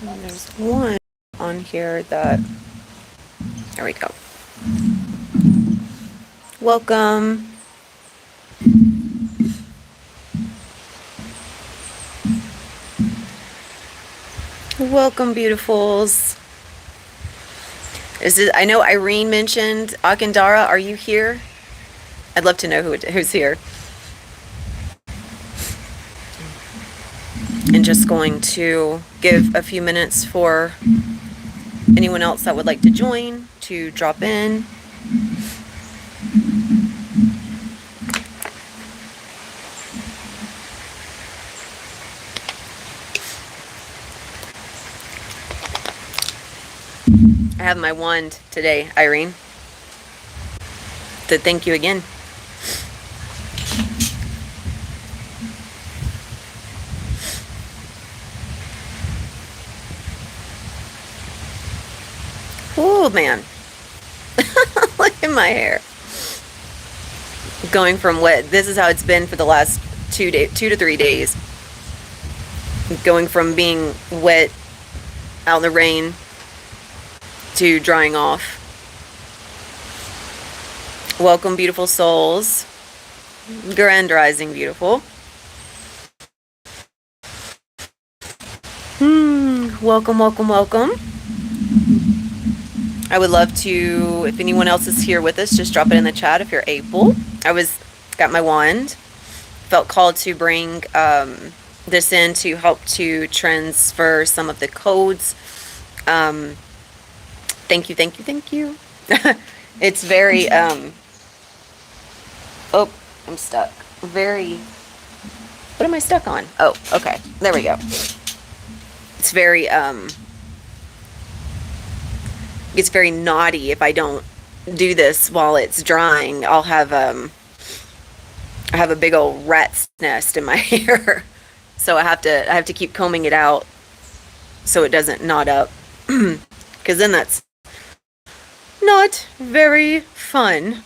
And there's one on here that, there we go. Welcome. Welcome, beautifuls. I know Irene mentioned Akindara. Are you here? I'd love to know who's here. And just going to give a few minutes for anyone else that would like to join to drop in. I have my wand today, Irene. To thank you again. Oh man. Look at my hair. Going from wet. This is how it's been for the last 2 to 3 days. Going from being wet out in the rain to drying off. Welcome, beautiful souls. Grand rising, beautiful. Welcome, welcome, welcome. I would love to, if anyone else is here with us, just drop it in the chat if you're able. Got my wand. Felt called to bring this in to help to transfer some of the codes. Thank you, thank you, thank you. It's very, oh, I'm stuck. What am I stuck on? Oh, okay, there we go. It's very naughty if I don't do this while it's drying. I have a big old rat's nest in my hair. So I have to keep combing it out so it doesn't knot up. Because then that's not very fun.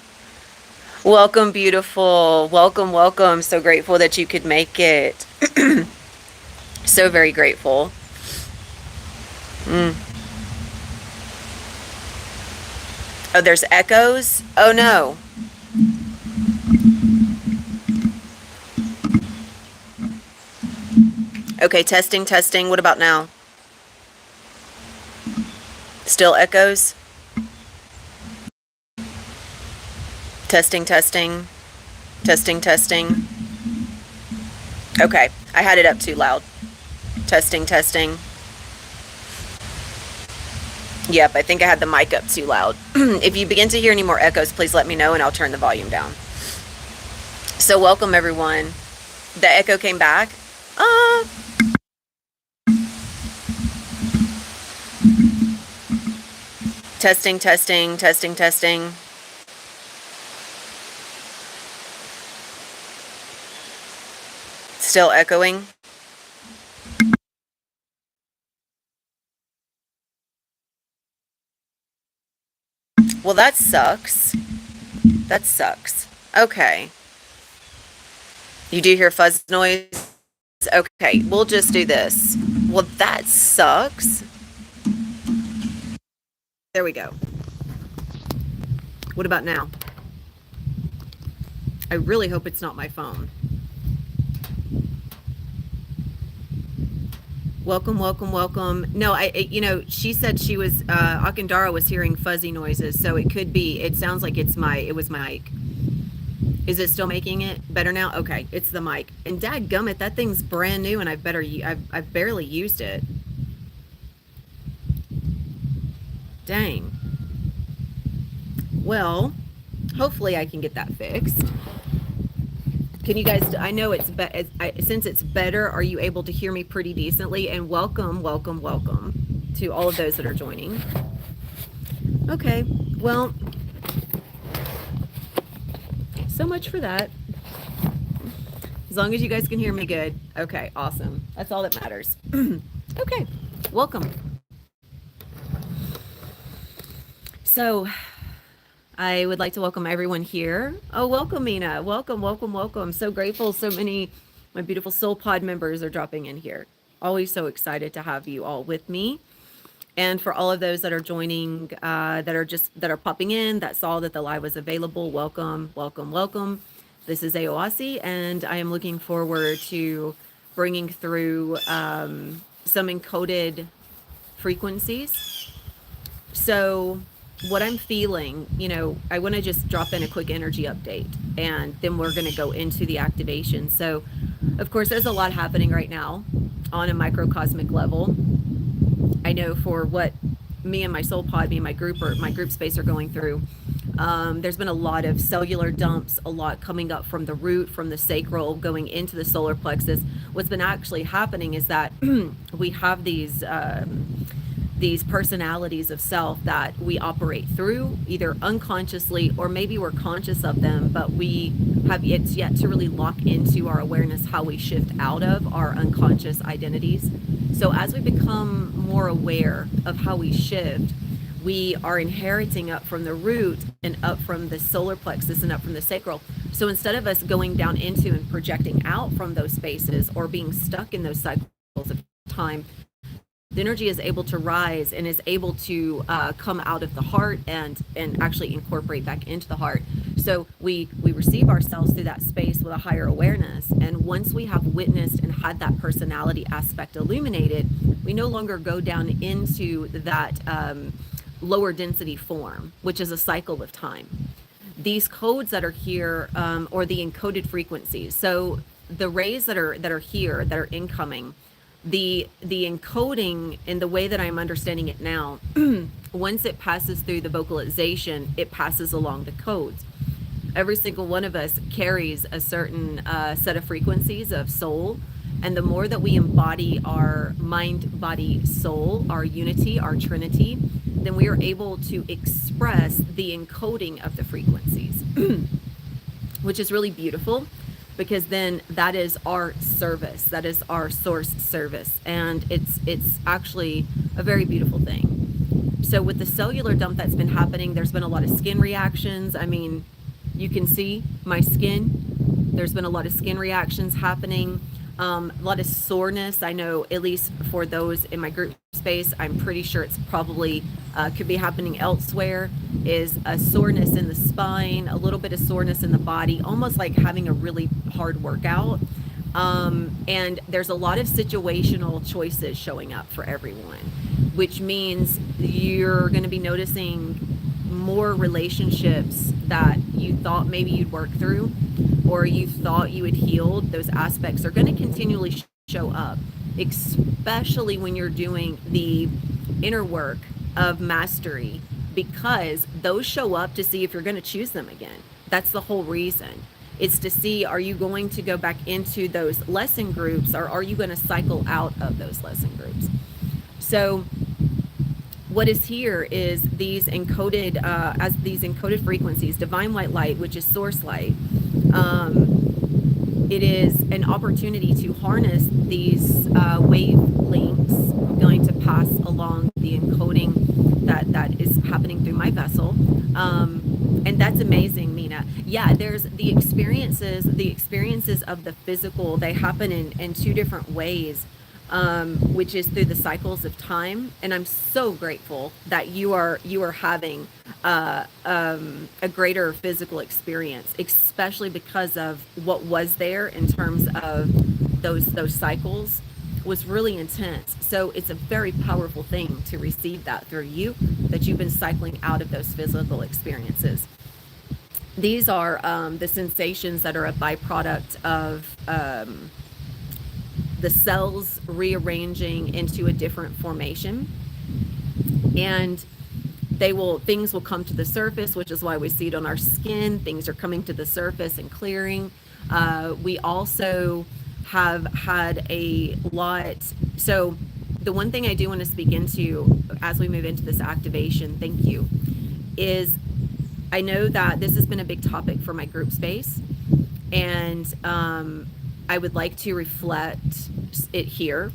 Welcome, beautiful. Welcome, welcome. So grateful that you could make it. So very grateful. Oh, there's echoes? Oh no. Okay, testing, testing. What about now? Still echoes? Testing, testing. Testing, testing. Okay, I had it up too loud. Testing, testing. Yep, I think I had the mic up too loud. If you begin to hear any more echoes, please let me know and I'll turn the volume down. So welcome, everyone. The echo came back. Testing, testing, testing, testing. Still echoing. Well, that sucks. That sucks. Okay. You do hear fuzz noise? Okay, we'll just do this. Well, that sucks. There we go. What about now? I really hope it's not my phone. Welcome, welcome, welcome. No, she said she was, Akindara was hearing fuzzy noises, so it could be, it sounds like it was my mic. Is it still making it better now? Okay, it's the mic. And dadgummit, that thing's brand new and I've barely used it. Dang. Well, hopefully I can get that fixed. Can you guys, I know since it's better, are you able to hear me pretty decently? And welcome, welcome, welcome to all of those that are joining. Okay, well, so much for that. As long as you guys can hear me good. Okay, awesome. That's all that matters. Okay, welcome. So, I would like to welcome everyone here. Oh, welcome, Mina. Welcome, welcome, welcome. So grateful so many my beautiful Soul Pod members are dropping in here. Always so excited to have you all with me. And for all of those that are joining, that are popping in, that saw that the live was available, welcome, welcome, welcome. This is Éoaccí, and I am looking forward to bringing through some encoded frequencies. So what I'm feeling, I want to just drop in a quick energy update, and then we're going to go into the activation. So, of course, there's a lot happening right now on a microcosmic level. I know for what me and my soul pod, me and my group space are going through. There's been a lot of cellular dumps, a lot coming up from the root, from the sacral, going into the solar plexus. What's been actually happening is that we have these personalities of self that we operate through, either unconsciously or maybe we're conscious of them, but we have yet to really lock into our awareness how we shift out of our unconscious identities. So as we become more aware of how we shift, we are inheriting up from the root and up from the solar plexus and up from the sacral. So instead of us going down into and projecting out from those spaces or being stuck in those cycles of time, the energy is able to rise and is able to come out of the heart and actually incorporate back into the heart. So we receive ourselves through that space with a higher awareness. And once we have witnessed and had that personality aspect illuminated, we no longer go down into that lower density form, which is a cycle of time. These codes that are here, or the encoded frequencies. So the rays that are here, that are incoming, the encoding in the way that I'm understanding it now, once it passes through the vocalization, it passes along the codes. Every single one of us carries a certain set of frequencies of soul. And the more that we embody our mind, body, soul, our unity, our trinity, then we are able to express the encoding of the frequencies, which is really beautiful, because then that is our service, that is our source service, and it's actually a very beautiful thing. So with the cellular dump that's been happening, there's been a lot of skin reactions. I mean, you can see my skin. There's been a lot of skin reactions happening. A lot of soreness. I know, at least for those in my group space, I'm pretty sure it's probably could be happening elsewhere, is a soreness in the spine, a little bit of soreness in the body, almost like having a really hard workout. And there's a lot of situational choices showing up for everyone, which means you're going to be noticing more relationships that you thought maybe you'd work through, or you thought you had healed. Those aspects are going to continually show up, especially when you're doing the inner work of mastery, because those show up to see if you're going to choose them again. That's the whole reason. It's to see, are you going to go back into those lesson groups, or are you going to cycle out of those lesson groups? So what is here is these encoded frequencies, divine white light, which is source light. It is an opportunity to harness these wavelengths. I'm going to pass along the encoding that is happening through my vessel. And that's amazing, Mina. Yeah, there's the experiences of the physical. They happen in two different ways. Which is through the cycles of time. And I'm so grateful that you are having a greater physical experience, especially because of what was there in terms of those cycles was really intense. So it's a very powerful thing to receive that through you, that you've been cycling out of those physical experiences. These are the sensations that are a byproduct of the cells rearranging into a different formation, and things will come to the surface, which is why we see it on our skin. Things are coming to the surface and clearing. We also have had a lot. So the one thing I do want to speak into as we move into this activation, thank you, is I know that this has been a big topic for my group space, and I would like to reflect it here.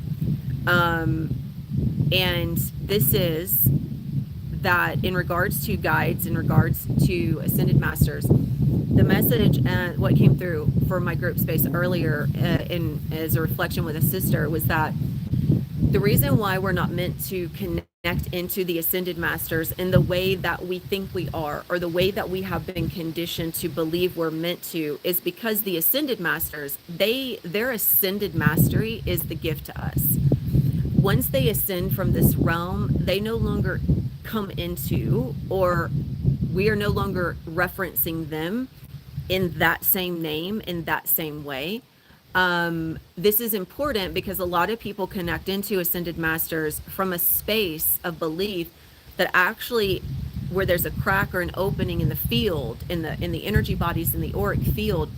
And this is that in regards to guides, in regards to ascended masters, the message and what came through for my group space earlier as a reflection with a sister was that The reason why we're not meant to connect into the ascended masters in the way that we think we are, or the way that we have been conditioned to believe we're meant to, is because the ascended masters, their ascended mastery is the gift to us. Once they ascend from this realm, they no longer come into, or we are no longer referencing them in that same name, in that same way. This is important because a lot of people connect into ascended masters from a space of belief that actually, where there's a crack or an opening in the field, in the energy bodies, in the auric field,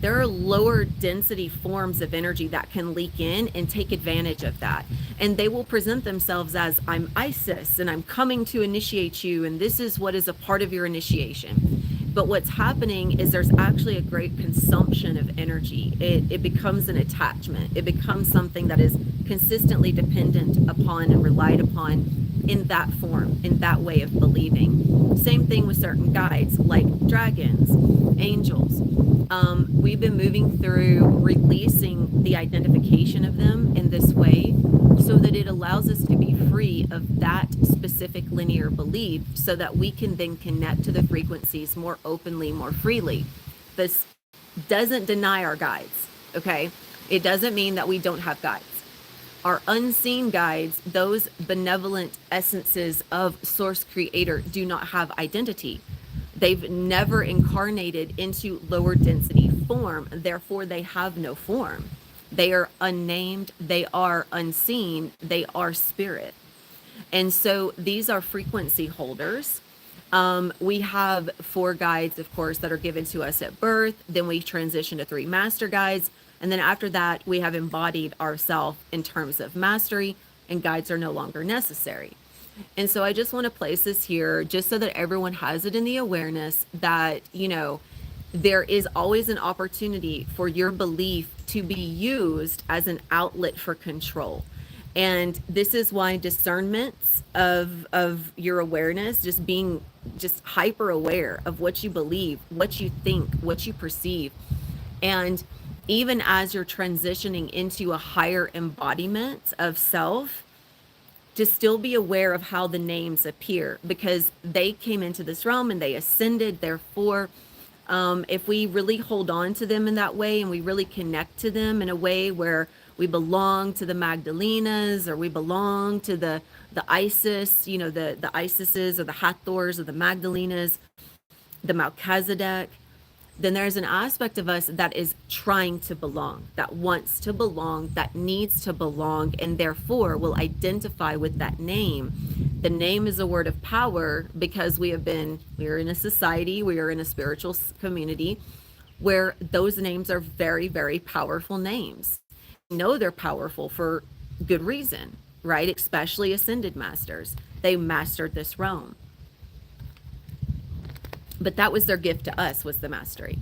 there are lower density forms of energy that can leak in and take advantage of that. And they will present themselves as, I'm Isis and I'm coming to initiate you, and this is what is a part of your initiation. But what's happening is there's actually a great consumption of energy. It becomes an attachment. It becomes something that is consistently dependent upon and relied upon in that form, in that way of believing. Same thing with certain guides like dragons, angels. We've been moving through releasing the identification of them in this way so that it allows us to be free of that specific linear belief, so that we can then connect to the frequencies more openly, more freely. This doesn't deny our guides, okay? It doesn't mean that we don't have guides. Our unseen guides, those benevolent essences of Source Creator, do not have identity. They've never incarnated into lower density form, therefore they have no form. They are unnamed, they are unseen, they are spirit. And so these are frequency holders. We have 4 guides, of course, that are given to us at birth. Then we transition to 3 master guides. And then after that, we have embodied ourselves in terms of mastery, and guides are no longer necessary. And so I just want to place this here just so that everyone has it in the awareness that, there is always an opportunity for your belief to be used as an outlet for control. And this is why discernments of your awareness, just being just hyper aware of what you believe, what you think, what you perceive. And even as you're transitioning into a higher embodiment of self, to still be aware of how the names appear, because they came into this realm and they ascended. Therefore, if we really hold on to them in that way, and we really connect to them in a way where we belong to the Magdalenas, or we belong to the Isis, the Isises or the Hathors or the Magdalenas, the Melchizedek, then there's an aspect of us that is trying to belong, that wants to belong, that needs to belong, and therefore will identify with that name. The name is a word of power because we are in a society, we are in a spiritual community where those names are very, very powerful names. We know they're powerful for good reason, right? Especially ascended masters. They mastered this realm. But that was their gift to us, was the mastery.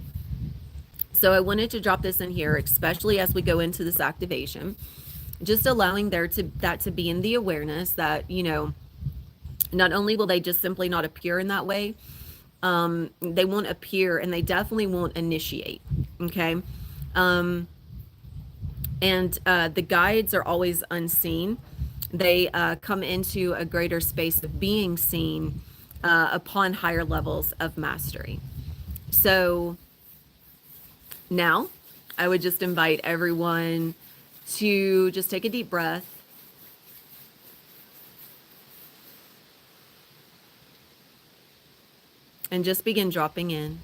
So I wanted to drop this in here, especially as we go into this activation, just allowing that to be in the awareness that, not only will they just simply not appear in that way, they won't appear, and they definitely won't initiate. Okay. And the guides are always unseen. They come into a greater space of being seen upon higher levels of mastery. So now I would just invite everyone to just take a deep breath. And just begin dropping in.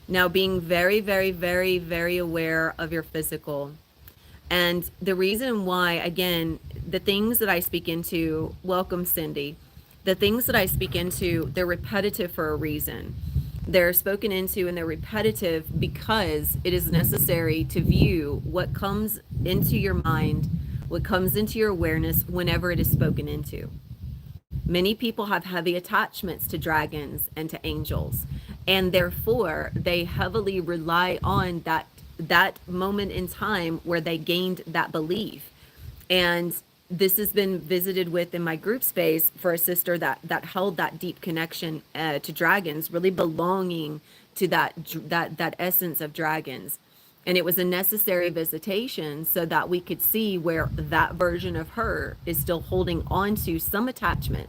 Now being very, very, very, very aware of your physical. And the reason why, again, the things that I speak into, welcome Cindy, the things that I speak into, they're repetitive for a reason. They're spoken into and they're repetitive because it is necessary to view what comes into your mind, what comes into your awareness whenever it is spoken into. Many people have heavy attachments to dragons and to angels, and therefore they heavily rely on that moment in time where they gained that belief. And this has been visited with in my group space for a sister that held that deep connection to dragons, really belonging to that essence of dragons. And it was a necessary visitation so that we could see where that version of her is still holding on to some attachment.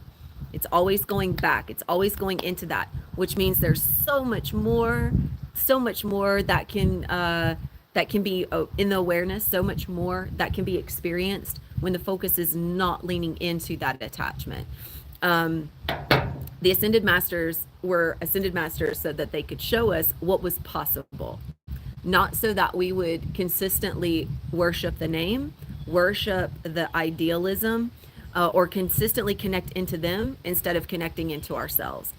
It's always going back. It's always going into that, which means there's so much more that can be in the awareness, so much more that can be experienced when the focus is not leaning into that attachment. The ascended masters were ascended masters so that they could show us what was possible, not so that we would consistently worship the name, worship the idealism, or consistently connect into them instead of connecting into ourselves.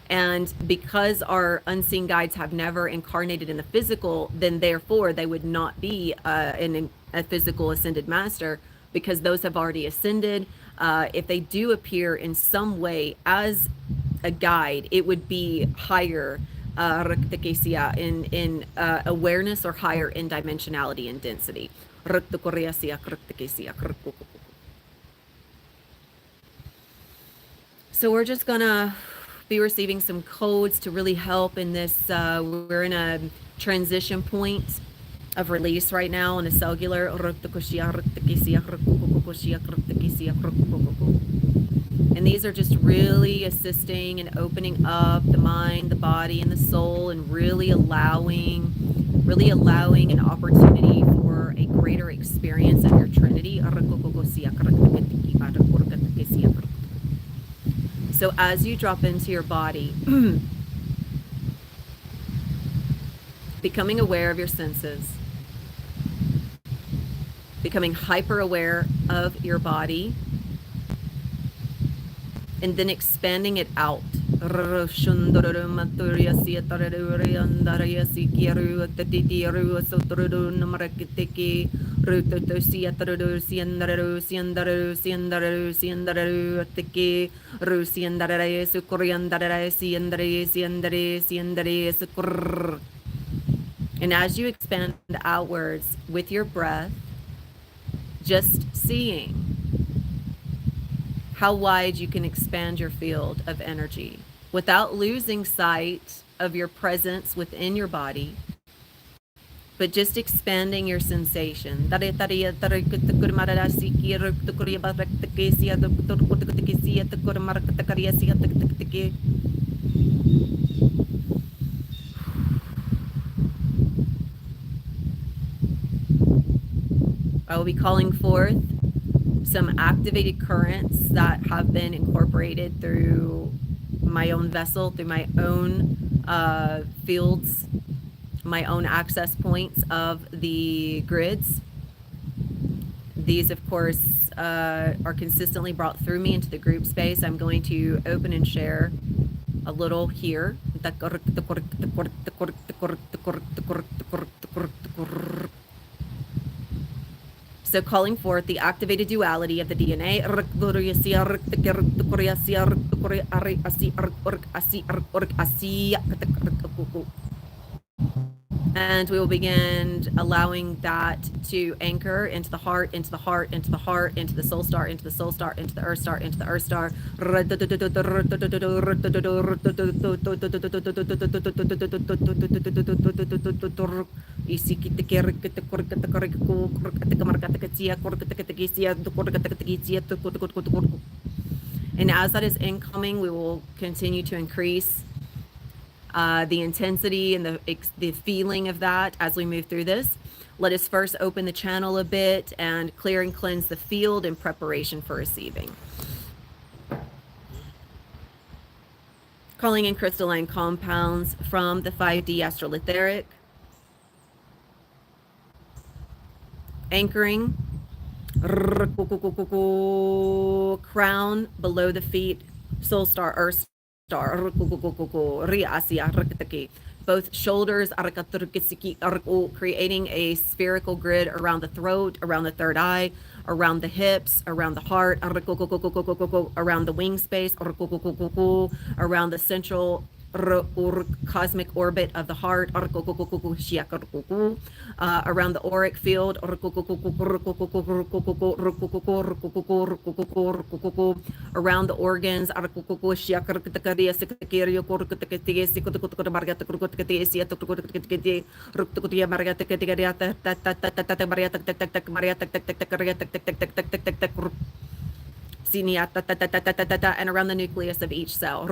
And because our unseen guides have never incarnated in the physical, then therefore they would not be a physical ascended master, because those have already ascended. If they do appear in some way as a guide, it would be higher in awareness, or higher in dimensionality and density. So we're just gonna be receiving some codes to really help in this. We're in a transition point of release right now on a cellular. And these are just really assisting and opening up the mind, the body, and the soul, and really allowing an opportunity for a greater experience of your Trinity. So as you drop into your body, becoming aware of your senses, becoming hyper aware of your body, and then expanding it out. And as you expand outwards with your breath, just seeing how wide you can expand your field of energy without losing sight of your presence within your body, but just expanding your sensation. I will be calling forth some activated currents that have been incorporated through my own vessel, through my own fields, my own access points of the grids. These, of course, are consistently brought through me into the group space. I'm going to open and share a little here. So calling forth the activated duality of the DNA. And we will begin allowing that to anchor into the heart, into the heart, into the heart, into the soul star, into the soul star, into the earth star, into the earth star. And as that is incoming, we will continue to increase the intensity and the feeling of that as we move through this. Let us first open the channel a bit and clear and cleanse the field in preparation for receiving. Calling in crystalline compounds from the 5D astral etheric. Anchoring. Crown below the feet. Soul star, earth star. Both shoulders, creating a spherical grid around the throat, around the third eye, around the hips, around the heart, around the wing space, around the central cosmic orbit of the heart, around the auric field, around the organs, and around the nucleus of each cell.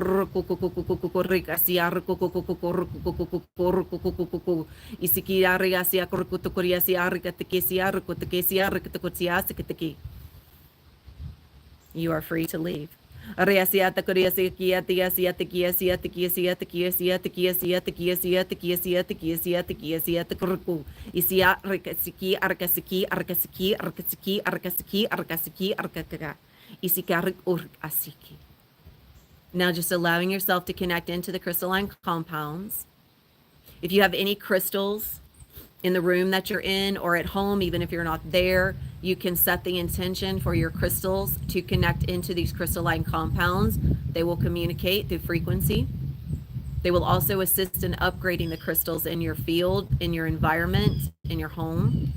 You are free to leave. Now just allowing yourself to connect into the crystalline compounds. If you have any crystals in the room that you're in or at home, even if you're not there, you can set the intention for your crystals to connect into these crystalline compounds. They will communicate through frequency. They will also assist in upgrading the crystals in your field, in your environment, in your home.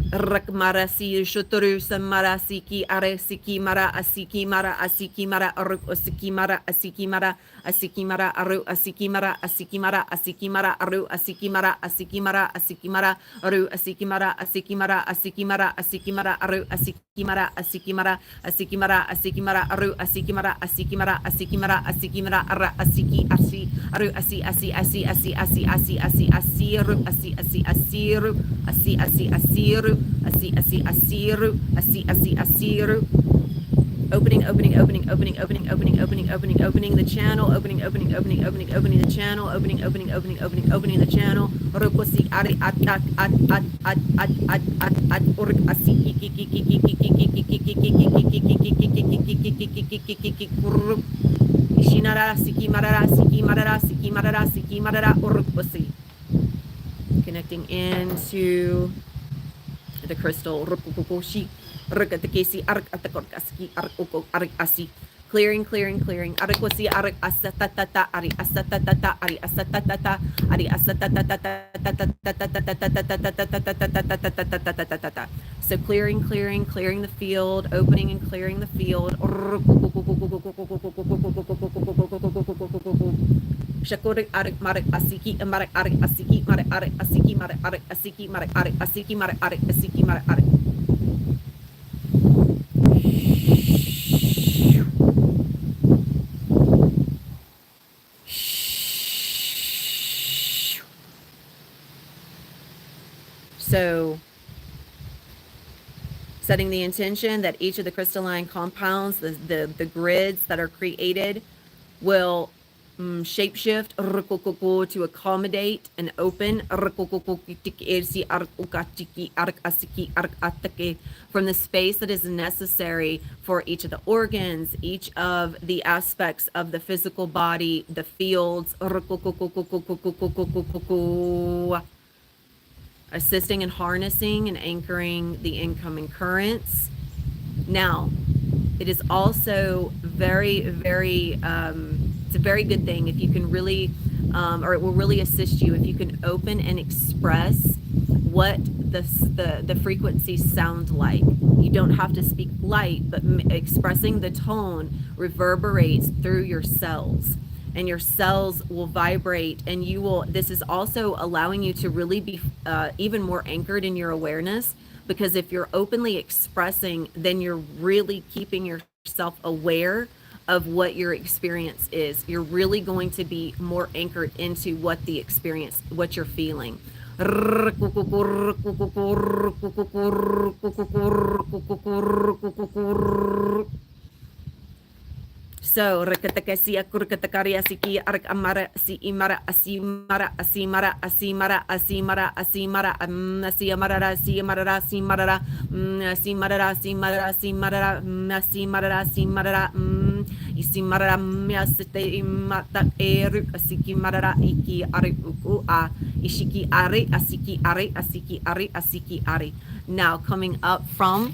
Rakmarasi shuturu samarasiki aresiki mara asiki mara asiki mara aru asiki mara asiki mara asiki mara aru asiki mara asiki mara asiki mara aru asiki mara asiki mara asiki mara aru asiki mara asiki mara asiki mara asiki mara aru asiki mara asiki mara asiki mara asiki mara aru asiki mara asiki mara asiki mara asiki mara ara asiki asi aru asi asi asi asi asi asi asi asi aru asi asi asiru asi asi asiru asi asi asiru asi asi asiru. Opening the channel, opening the channel, opening the channel. Rukosi ari at urk asi Ishinara siki marara siki marara siki marara siki marara urkosi. Connecting into the crystal. Clearing. Arikwasi arik asatata ari asatata ari asatata ari asatata. So clearing the field, opening and clearing the field. Shakorik arik marik asiki marik arik asiki marik arik asiki marik arik asiki marik arik asiki marik arik asiki marik arik. So setting the intention that each of the crystalline compounds, the grids that are created, will shapeshift to accommodate and open from the space that is necessary for each of the organs, each of the aspects of the physical body, the fields, assisting in harnessing and anchoring the incoming currents. Now, it is also very, it's a very good thing if you can really, or it will really assist you if you can open and express what the frequencies sound like. You don't have to speak light, but expressing the tone reverberates through your cells. And your cells will vibrate, and this is also allowing you to really be even more anchored in your awareness, because if you're openly expressing, then you're really keeping yourself aware of what your experience is. You're really going to be more anchored into what you're feeling. So rakatakasi akurkatakaria siki arak amara si imara asimara asimara asimara asimara asimara asiamara siamara simarara simarara simarara simarara simarara simarara isimara miasite imata eru asiki marara iki ari uku a ishiki ari asiki ari asiki ari asiki ari. Now coming up from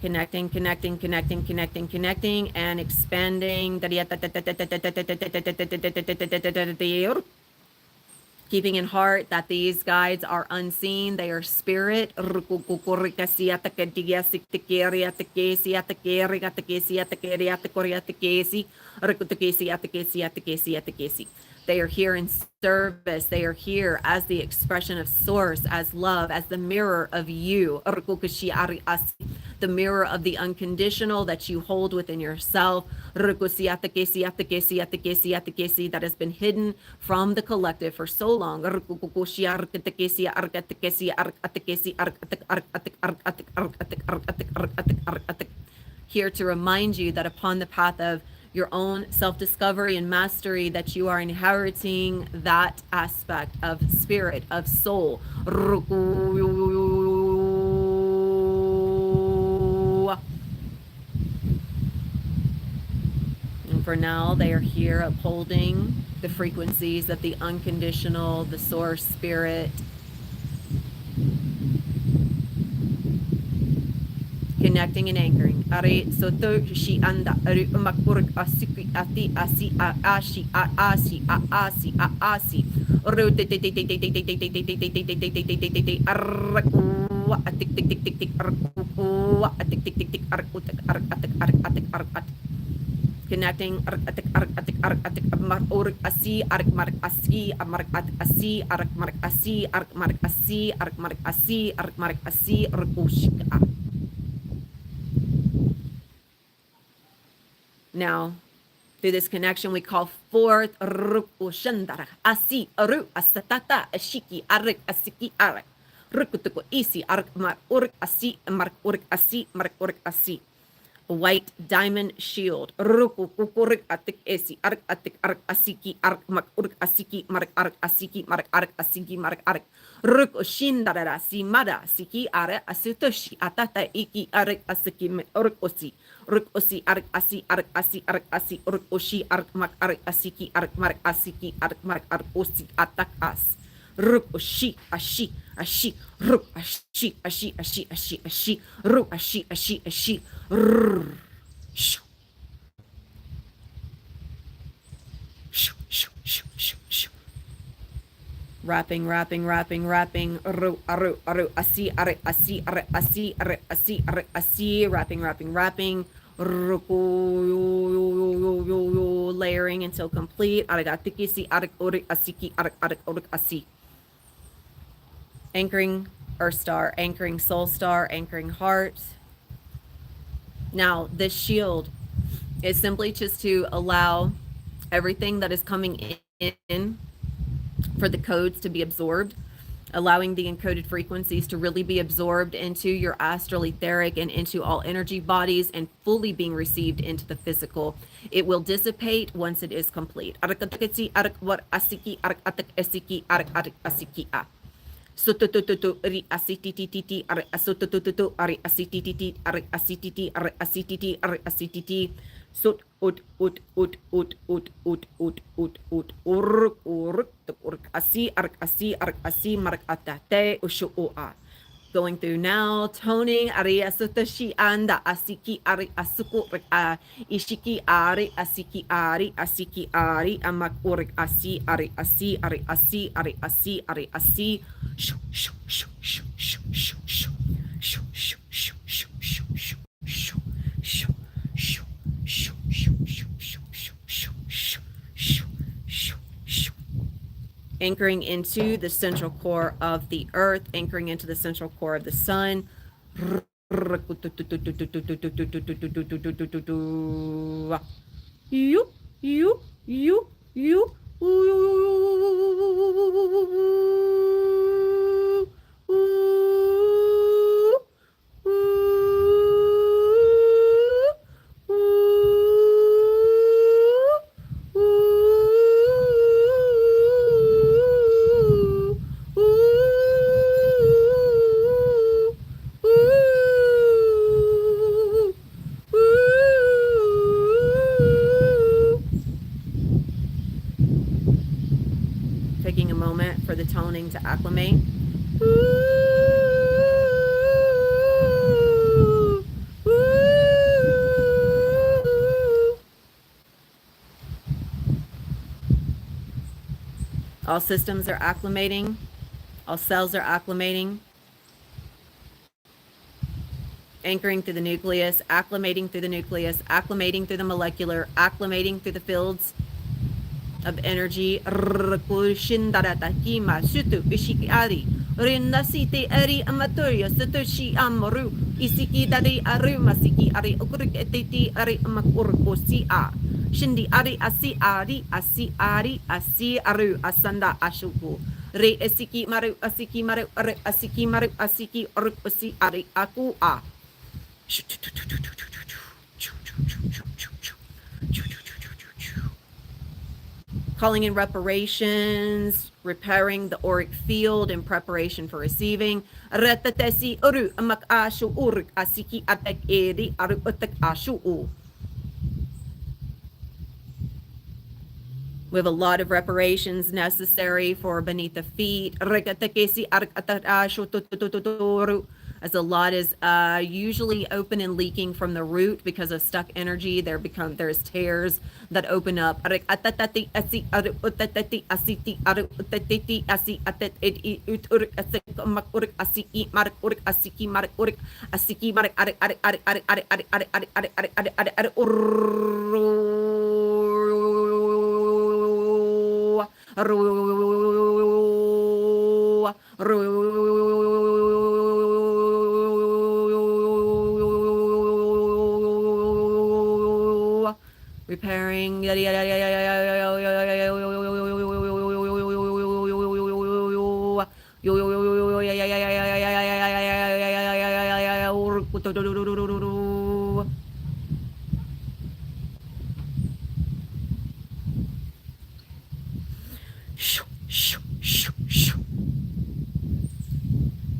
Connecting, connecting, connecting, connecting, connecting, and expanding. Keeping in heart that these guides are unseen, they are spirit. They are here in service. They are here as the expression of source, as love, as the mirror of you. The mirror of the unconditional that you hold within yourself. That has been hidden from the collective for so long. Here to remind you that upon the path of your own self-discovery and mastery, that you are inheriting that aspect of spirit, of soul. And for now, they are here upholding the frequencies of the unconditional, the source spirit. Connecting and anchoring. Are soto shi anda aru umakurk asiki ati asi a ashi a asi a asi a asi. Ru te te te te te te te te te te te te te te te te te te arku atik tik tik tik tik arku atik tik tik tik arku atik atik atik. Connecting atik atik atik mark asi arik mark asi mark asi arik mark asi arik mark asi arik mark asi arik mark asi rukushika. Now, through this connection, we call forth Rukushandara, Asi, Aru, Asatata, Ashiki, Arik, Asiki, Arik, Rukutuku, Isi, Arik, Mark, Urik, Asi, Mark, Urik, Asi, Mark, Urik, Asi. A white diamond shield. Ruku, Kukurik, Atik, Esi, Arik, Atik, Arik, Asiki, Arik, Mark, Urik, Asiki, Mark, Arik, Asiki, Mark, Arik, Asiki, Mark, Arik. Rukushindara, Simada, Siki, Are, Asutoshi, Atata, Iki, Arik, Asiki, Urik, Osi. Ruk osi arik asi arik asi arik asi ruk oshi arik mak arik asiki arik marik asiki arik marik arik osi atak as ruk oshi ashi ashi ruk ashi ashi ashi ashi ashi ruk ashi ashi ashi rrr shoo shoo shoo shoo shoo shoo. Wrapping, wrapping, wrapping, wrapping. Aru, aru, aru. Asi, are, asi, are, asi, are, asi, are, asi. Wrapping, wrapping, wrapping. Layering until complete. Arigatiki, si, arik, ori, asiki, arik, arik, orik, asi. Anchoring Earth Star, anchoring Soul Star, anchoring Heart. Now, this shield is simply just to allow everything that is coming in for the codes to be absorbed, allowing the encoded frequencies to really be absorbed into your astral etheric and into all energy bodies and fully being received into the physical. It will dissipate once it is complete. Sototototo ri asitititi ari asotototo ari asitititi ari asititi ari asititi ari asititi sot ut uruk asi marak atate ushu'a. Going through now, toning ari asotoshi anda asiki ari asuku ishiki ari asiki ari amak urik asi ari asi ari asi ari asi ari asi. Shoo shoo shoo shoo shoo shoo shoo shoo shoo shoo shoo shoo shoo shoo shoo shoo shoo shoo. Anchoring into the central core of the earth, anchoring into the central core of the sun. You. the toning to acclimate. All systems are acclimating. All cells are acclimating. Anchoring through the nucleus, acclimating through the nucleus, acclimating through the molecular, acclimating through the fields of energy. Rinasite eri amatoria satoshi amaru isiki dari aru masiki ari okurik eteti ari amakurko si a shindi ari asi ari asi ari asi aru asanda ashuku re esiki maru asiki maru are asiki maru asiki aru asi ari aku a calling in reparations, repairing the auric field in preparation for receiving. Ratatesi uru amak ashu uruk asiki atek eri aru utek ashu u. We have a lot of reparations necessary for beneath the feet. As the lot is usually open and leaking from the root because of stuck energy. There's tears that open up.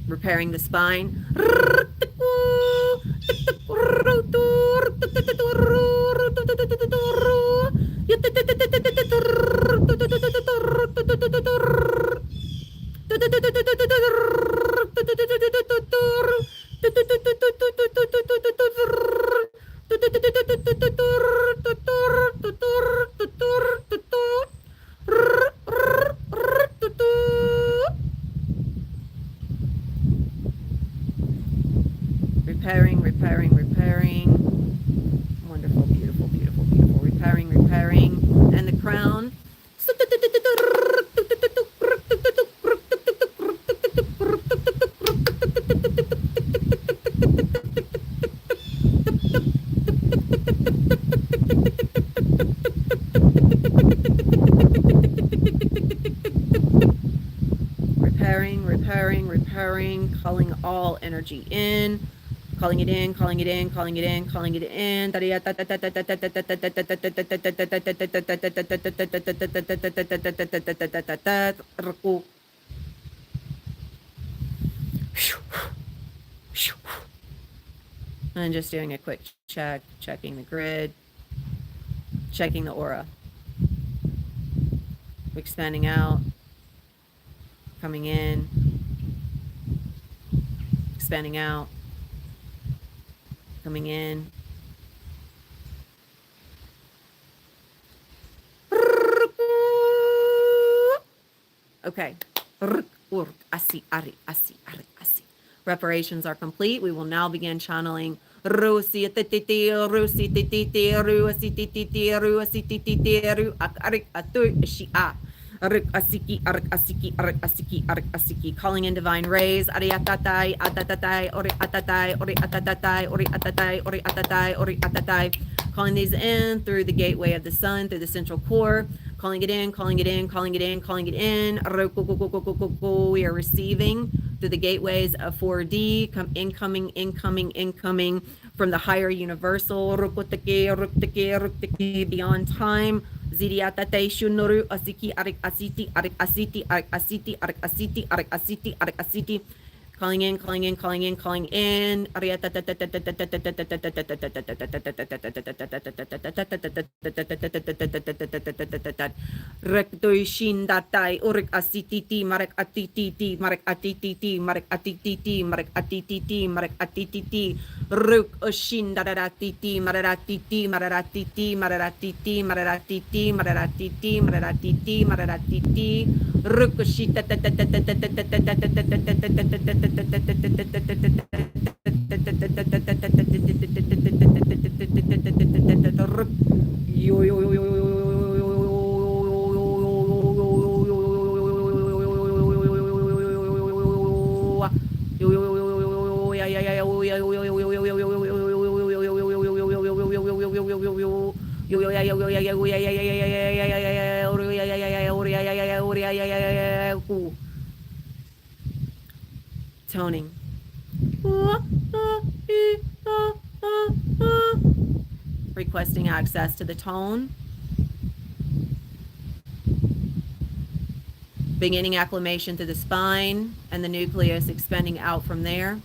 Repairing repairing the spine. Repairing. Wonderful, beautiful, beautiful, beautiful. Repairing. And the crown. Repairing, calling all energy in. Calling it in. And just doing a quick checking the grid, checking the aura. Expanding out, coming in, expanding out, coming in. Okay. Reparations are complete. We will now begin channeling. Calling in divine rays. Calling these in through the gateway of the sun, through the central core. Calling it in. We are receiving through the gateways of 4D, incoming from the higher universal, beyond time. Zidiatate shunuru asiki arik asiti. Calling in, calling in, calling in, calling in. Rectoi shin datai urik asititi marek atititi marek atititi marek atititi marek atititi marek atititi ruk oshin dadaratiti mararatiti mararatiti mararatiti mararatiti mararatiti mararatiti mararatiti ruk oshita yo yo yo yo toning. Requesting access to the tone. Beginning acclimation to the spine and the nucleus, expanding out from there.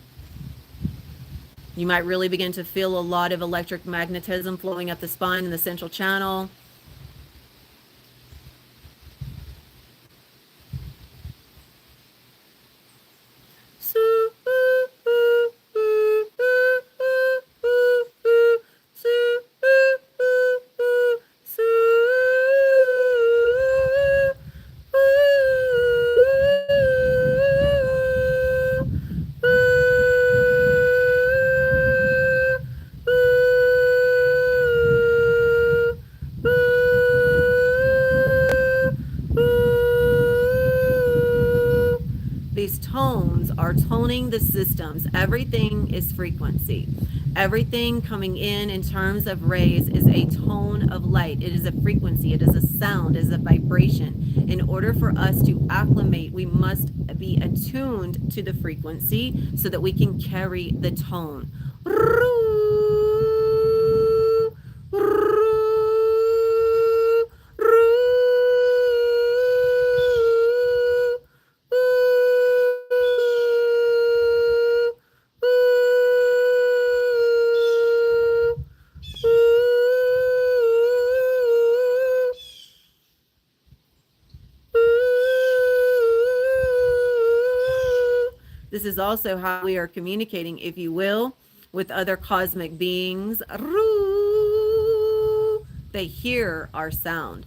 You might really begin to feel a lot of electric magnetism flowing up the spine and the central channel. These tones are toning the systems. Everything is frequency. Everything coming in terms of rays is a tone of light. It is a frequency. It is a sound. It is a vibration. In order for us to acclimate, we must be attuned to the frequency so that we can carry the tone. This is also how we are communicating, if you will, with other cosmic beings. They hear our sound.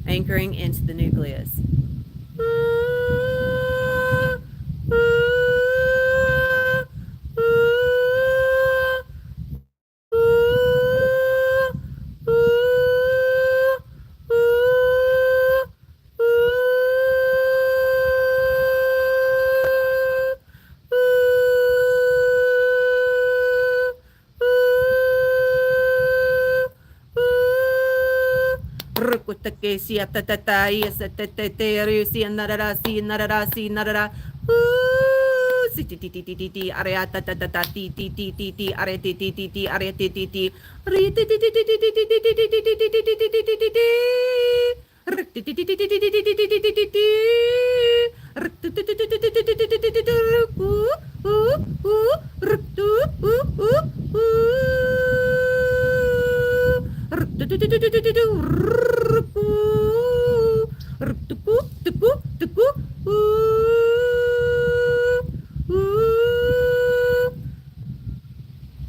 Anchoring into the nucleus.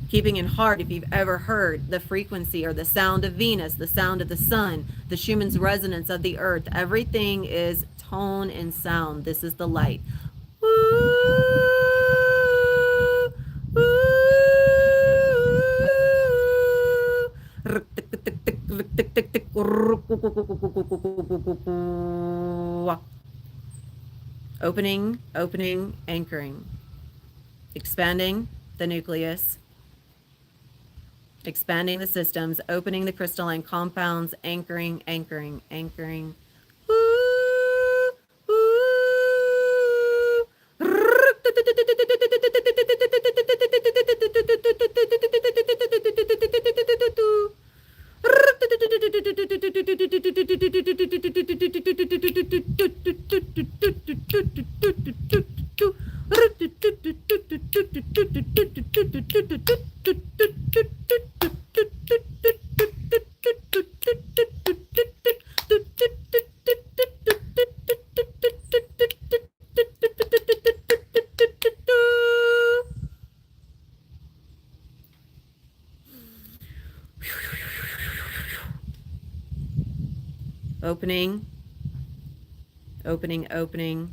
Keeping in heart, if you've ever heard the frequency or the sound of Venus, the sound of the sun, the Schumann's resonance of the earth, everything is tone and sound. This is the light. Opening, opening, anchoring. Expanding the nucleus. Expanding the systems, opening the crystalline compounds, anchoring, anchoring, anchoring. Opening, opening, opening.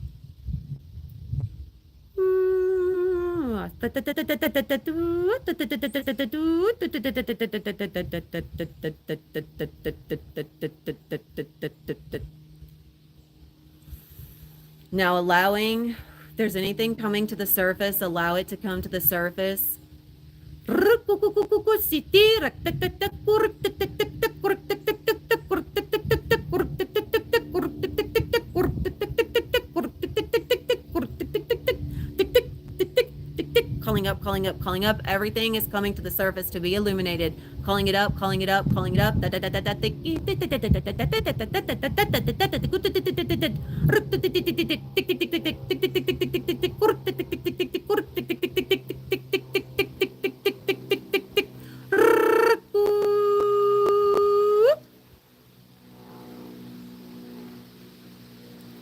Now allowing, if there's anything coming to the surface, allow it to come to the surface. Calling up, calling up, calling up. Everything is coming to the surface to be illuminated. Calling it up, calling it up, calling it up.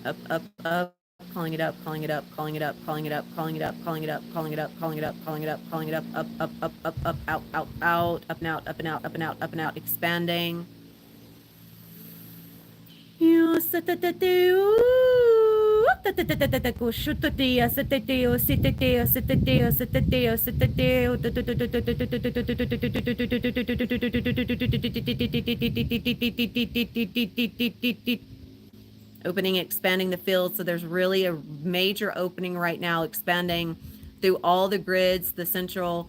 Up, up, up. Calling it up, calling it up, calling it up, calling it up, calling it up, calling it up, calling it up, calling it up, calling it up, calling it up, up, up, up, up, up, out, out, out, up and out, up and out, up and out, up and out, expanding. Opening, expanding the field. So there's really a major opening right now, expanding through all the grids, the central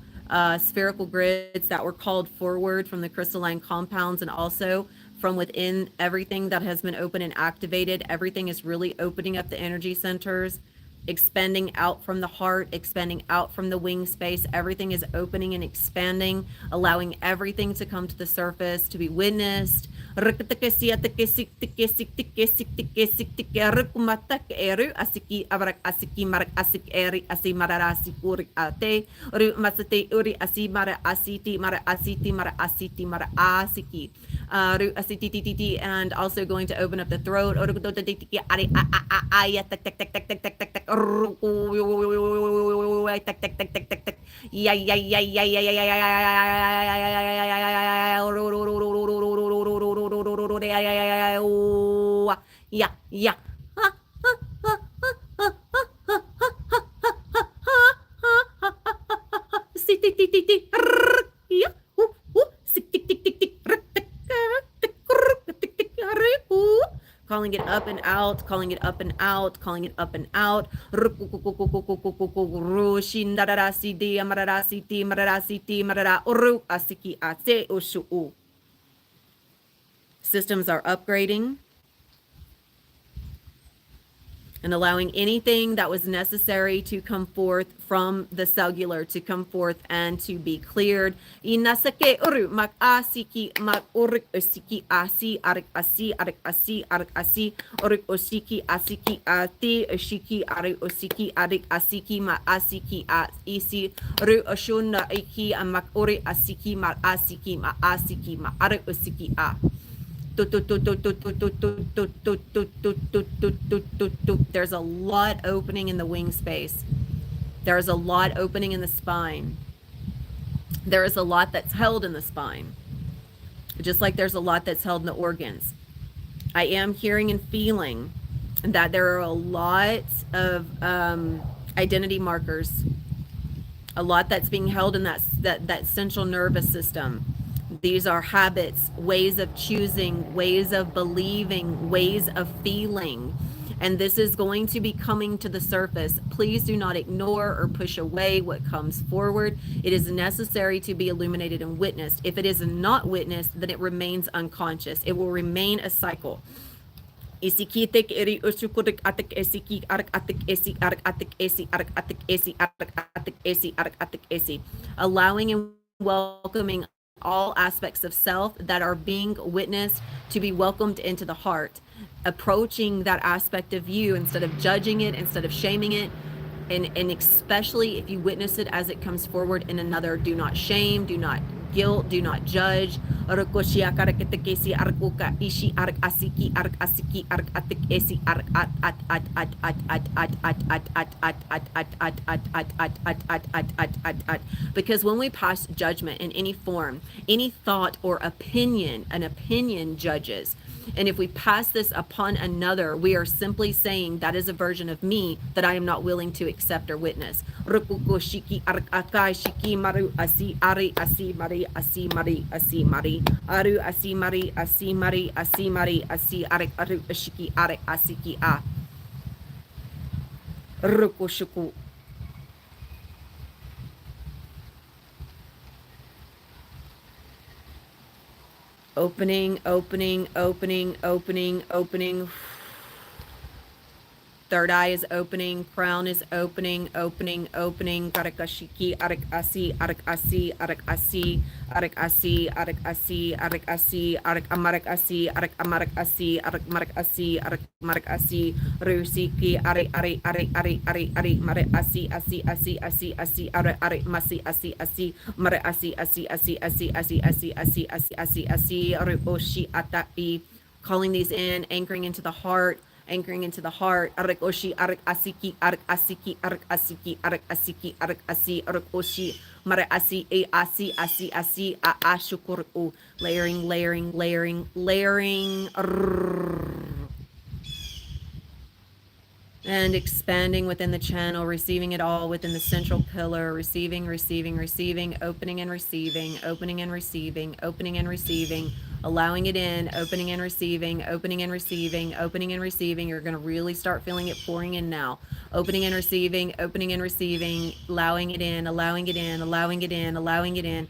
spherical grids that were called forward from the crystalline compounds, and also from within everything that has been open and activated. Everything is really opening up the energy centers, expanding out from the heart, expanding out from the wing space. Everything is opening and expanding, allowing everything to come to the surface, to be witnessed. And also going to open up the throat. Yeah. Calling it up and out, calling it up and out, calling it up and out. Systems are upgrading and allowing anything that was necessary to come forth from the cellular to come forth and to be cleared. Inasake uru mak asiki mak uruk osiki asi arik asi arik asi arik asi uruk osiki asiki ati oshiki arik osiki arik asiki ma asiki at isi ru oshuna iki amak uri asiki ma asiki ma asiki ma arik osiki a. There's a lot opening in the wing space. There's a lot opening in the spine. There is a lot that's held in the spine, just like there's a lot that's held in the organs. I am hearing and feeling that there are a lot of identity markers, a lot that's being held in that central nervous system. These are habits, ways of choosing, ways of believing, ways of feeling. And this is going to be coming to the surface. Please do not ignore or push away what comes forward. It is necessary to be illuminated and witnessed. If it is not witnessed, then it remains unconscious. It will remain a cycle. Isikitik iri usukurik atik esiki arik atik esi arik atik esi arik atik esi arik atik esi arik atik esi. Allowing and welcoming all aspects of self that are being witnessed to be welcomed into the heart. Approaching that aspect of you instead of judging it, instead of shaming it, and especially if you witness it as it comes forward in another, do not shame, do not guilt, do not judge. Because when we pass judgment in any form, any thought or opinion, an opinion judges. And if we pass this upon another, we are simply saying that is a version of me that I am not willing to accept or witness. Shiki akai shiki maru asi ari asi mari asi mari asi mari aru asi mari asi mari asi mari asi arek aru shiki arek asiki a rukushuku. Opening, opening, opening, opening, opening. Third eye is opening, crown is opening, opening, opening. Karakashiki, arak asi, arak asi, arak asi, arak asi, arak asi, arak asi, arak amarak asi, arak amarak asi, arak marak asi, arak marak asi, rusiki, are, are, are, are, are, are, mare asi, asi, asi, asi, asi, are, are, masi, asi, asi, mare asi, asi, asi, asi, asi, asi, asi, asi, asi, asi, are, oshi, atai. Calling these in, anchoring into the heart. Anchoring into the heart. Arak oshi, arak asiki, arak asiki, arak asiki, arak asiki, arak asi, arak oshi, mara asi, e asi, asi, asi, a shukuru. Layering, layering, layering, layering. And expanding within the channel, receiving it all within the central pillar, receiving, receiving, receiving, opening and receiving, opening and receiving, opening and receiving, allowing it in, opening and receiving, opening and receiving, opening and receiving. You're going to really start feeling it pouring in now. Opening and receiving, opening and receiving, allowing it in, allowing it in, allowing it in, allowing it in.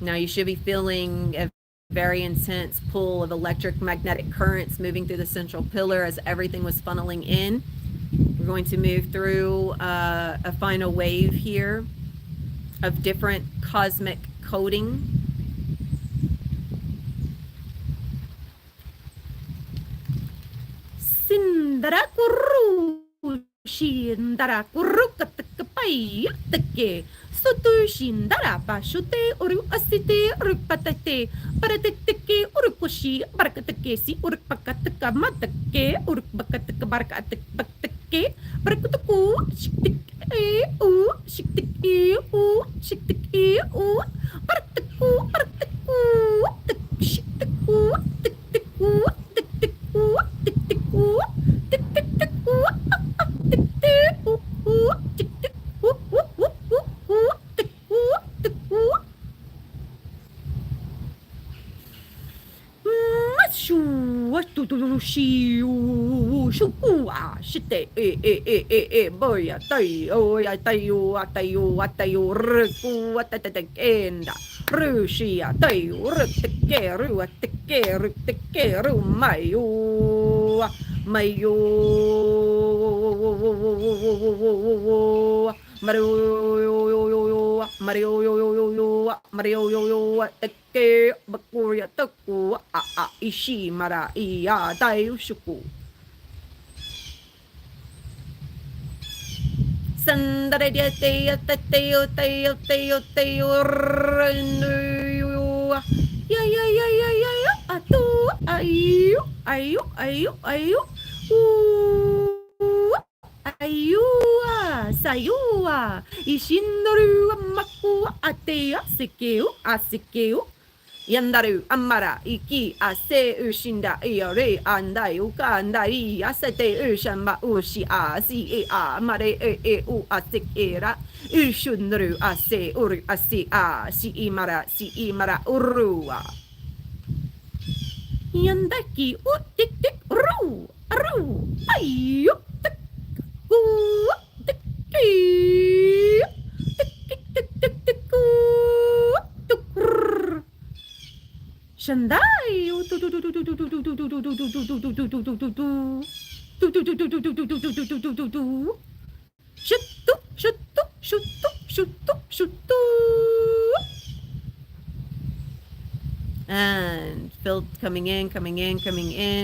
Now you should be feeling a very intense pull of electric magnetic currents moving through the central pillar as everything was funneling in. We're going to move through a final wave here of different cosmic coding. Sindarakuru Shindaraku Katakapai Take Sotu Shindara Bashute Uru Asite Urupatate Parateke Urukushi Barakatake Urupakataka Matake Urupakataka Barakatake Barakutuku Shiktik U Shiktik U Shiktik U Barataku Barataku Shiktiku Tiktiku Tiktiku Tiktiku Mayo Mario Mario Teke Bakuria Toku Ishi Mara Iya Daishuku Sandare Teo Teo Teo Teo Teo Ya Atu Ayu Ayu Ayu Ayu Ayua, Sayua, Ishindoru, Maku, Atea, Sikeu, Asikeu, Yandaru, Amara, Iki, Ase, Ushinda, Iore, Andai, Uka, Andai, Asete, Ushamba, Ushi, Asi, Mare, U, Asik, Era, Ushundru, Ase, Uru, Asi, Si, Imara, Urua. Yandaki, Tik, Tik, Ru, Ayu, Tik, Tik, Tik, Tik, Tik, Shandai. Shutu, shutu, shutu, shutu, shutu. And field coming in,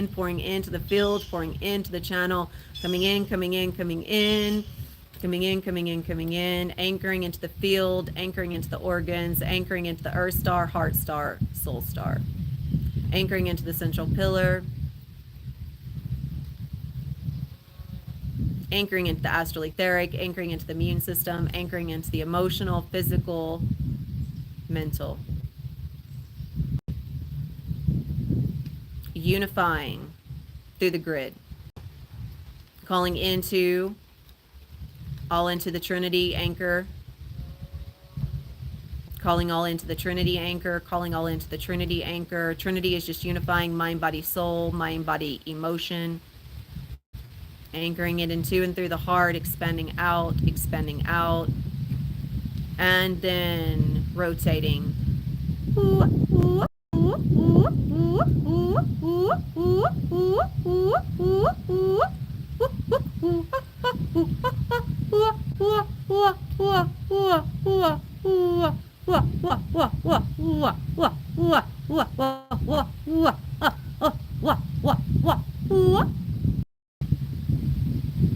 pouring into the field, pouring into the channel, coming in, anchoring into the field, anchoring into the organs, anchoring into the earth star, heart star, soul star, anchoring into the central pillar, anchoring into the astral etheric, anchoring into the immune system, anchoring into the emotional, physical, mental. Unifying through the grid. Calling into all into the Trinity anchor. Calling all into the Trinity anchor, calling all into the Trinity anchor. Trinity is just unifying mind, body, soul, mind, body, emotion. Anchoring it into and through the heart, expanding out, and then rotating.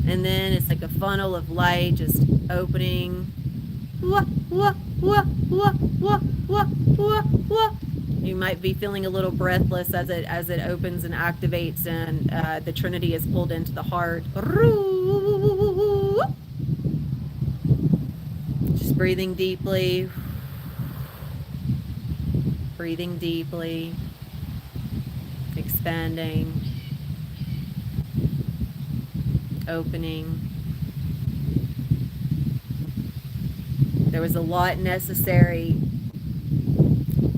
And then it's like a funnel of light just opening. You might be feeling a little breathless as it opens and activates, and the Trinity is pulled into the heart. Just breathing deeply, expanding, opening. There was a lot necessary.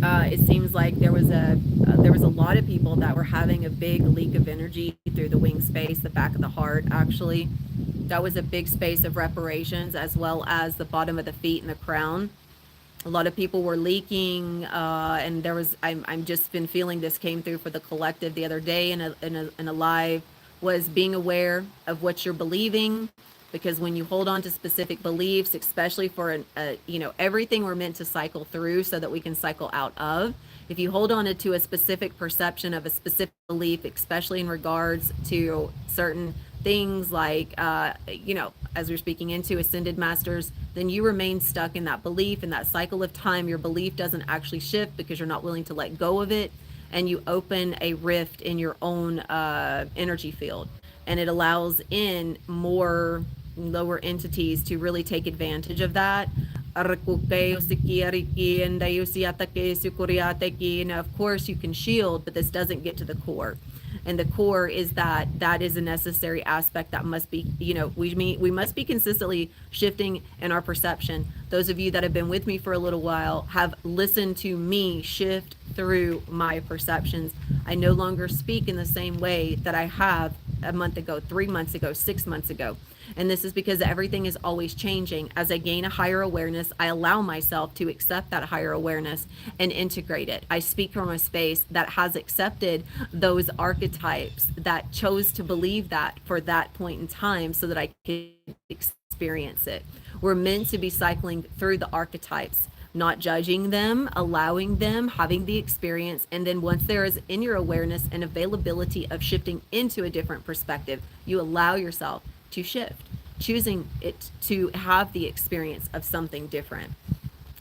It seems like there was a lot of people that were having a big leak of energy through the wing space, the back of the heart. Actually, that was a big space of reparations, as well as the bottom of the feet and the crown. A lot of people were leaking, and there was. I'm just been feeling this came through for the collective the other day in a live, was being aware of what you're believing. Because when you hold on to specific beliefs, especially for everything we're meant to cycle through so that we can cycle out of. If you hold on to a specific perception of a specific belief, especially in regards to certain things like, as we're speaking into ascended masters, then you remain stuck in that belief, in that cycle of time. Your belief doesn't actually shift because you're not willing to let go of it. And you open a rift in your own energy field. And it allows in more lower entities to really take advantage of that. And of course you can shield, but this doesn't get to the core. And the core is that is a necessary aspect that must be, we must be consistently shifting in our perception. Those of you that have been with me for a little while have listened to me shift through my perceptions. I no longer speak in the same way that I have a month ago, 3 months ago, 6 months ago. And this is because everything is always changing. As I gain a higher awareness, I allow myself to accept that higher awareness and integrate it. I speak from a space that has accepted those archetypes, that chose to believe that for that point in time so that I could experience it. We're meant to be cycling through the archetypes, not judging them, allowing them, having the experience. And then once there is in your awareness and availability of shifting into a different perspective, you allow yourself to shift, choosing it to have the experience of something different.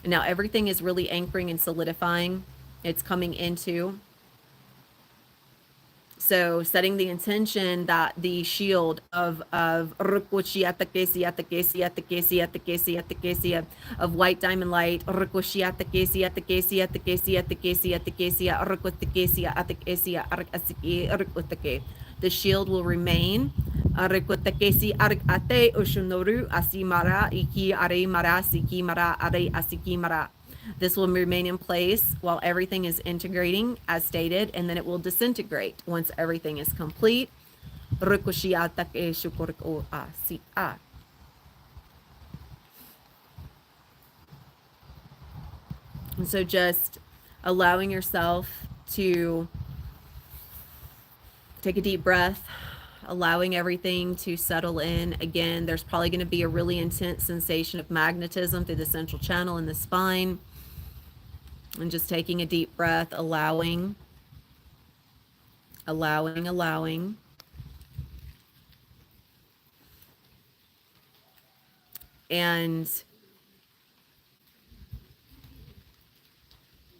Now everything is really anchoring and solidifying. It's coming into So setting the intention that the shield of of white diamond light, the shield will remain. This will remain in place while everything is integrating as stated, and then it will disintegrate once everything is complete. And so just allowing yourself to take a deep breath, allowing everything to settle in. Again, there's probably going to be a really intense sensation of magnetism through the central channel in the spine. And just taking a deep breath, allowing. And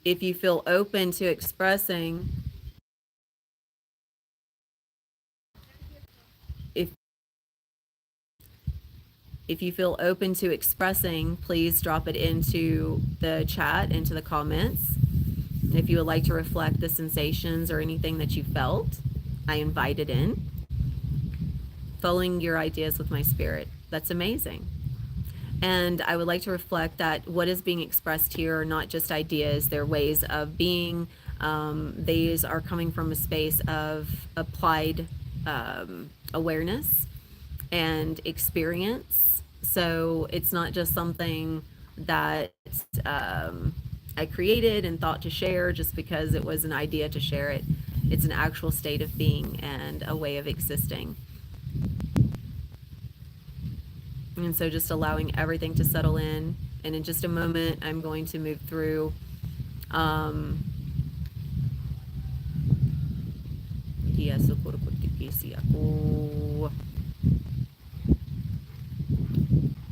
if you feel open to expressing, if you feel open to expressing, please drop it into the chat, into the comments. And if you would like to reflect the sensations or anything that you felt, I invite it in. Following your ideas with my spirit. That's amazing. And I would like to reflect that what is being expressed here are not just ideas, they're ways of being. These are coming from a space of applied awareness and experience. So it's not just something that I created and thought to share just because it was an idea to share it. It's an actual state of being and a way of existing. And so just allowing everything to settle in. And in just a moment, I'm going to move through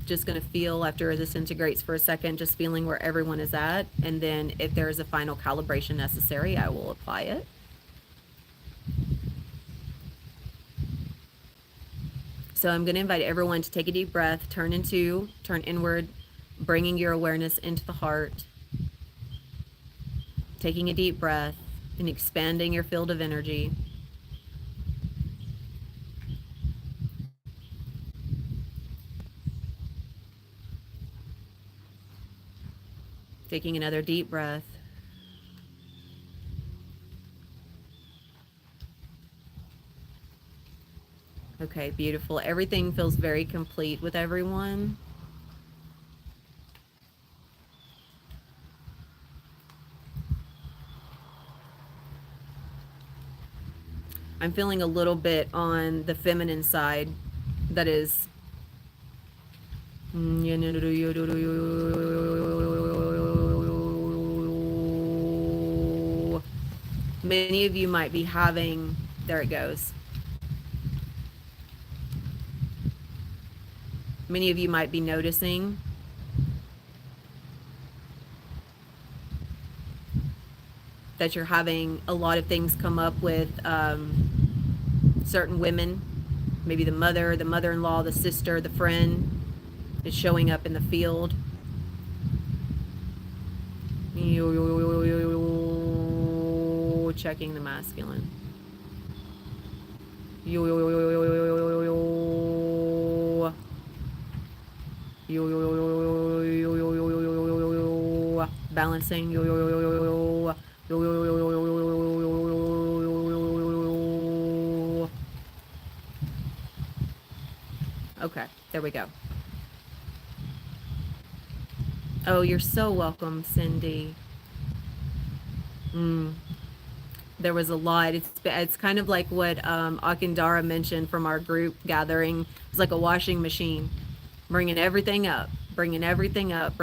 just going to feel after this integrates for a second, just feeling where everyone is at. And then if there is a final calibration necessary, I will apply it. So I'm going to invite everyone to take a deep breath, turn inward, bringing your awareness into the heart, taking a deep breath and expanding your field of energy. Taking another deep breath. Okay, beautiful. Everything feels very complete with everyone. I'm feeling a little bit on the feminine side that is many of you might be having, there it goes. Many of you might be noticing that you're having a lot of things come up with certain women, maybe the mother, the mother-in-law, the sister, the friend is showing up in the field. Checking the masculine. Balancing. Okay, there we go. Oh, you're so welcome, Cindy. There was a lot. It's kind of like what Akindara mentioned from our group gathering. It's like a washing machine, bringing everything up, bringing everything up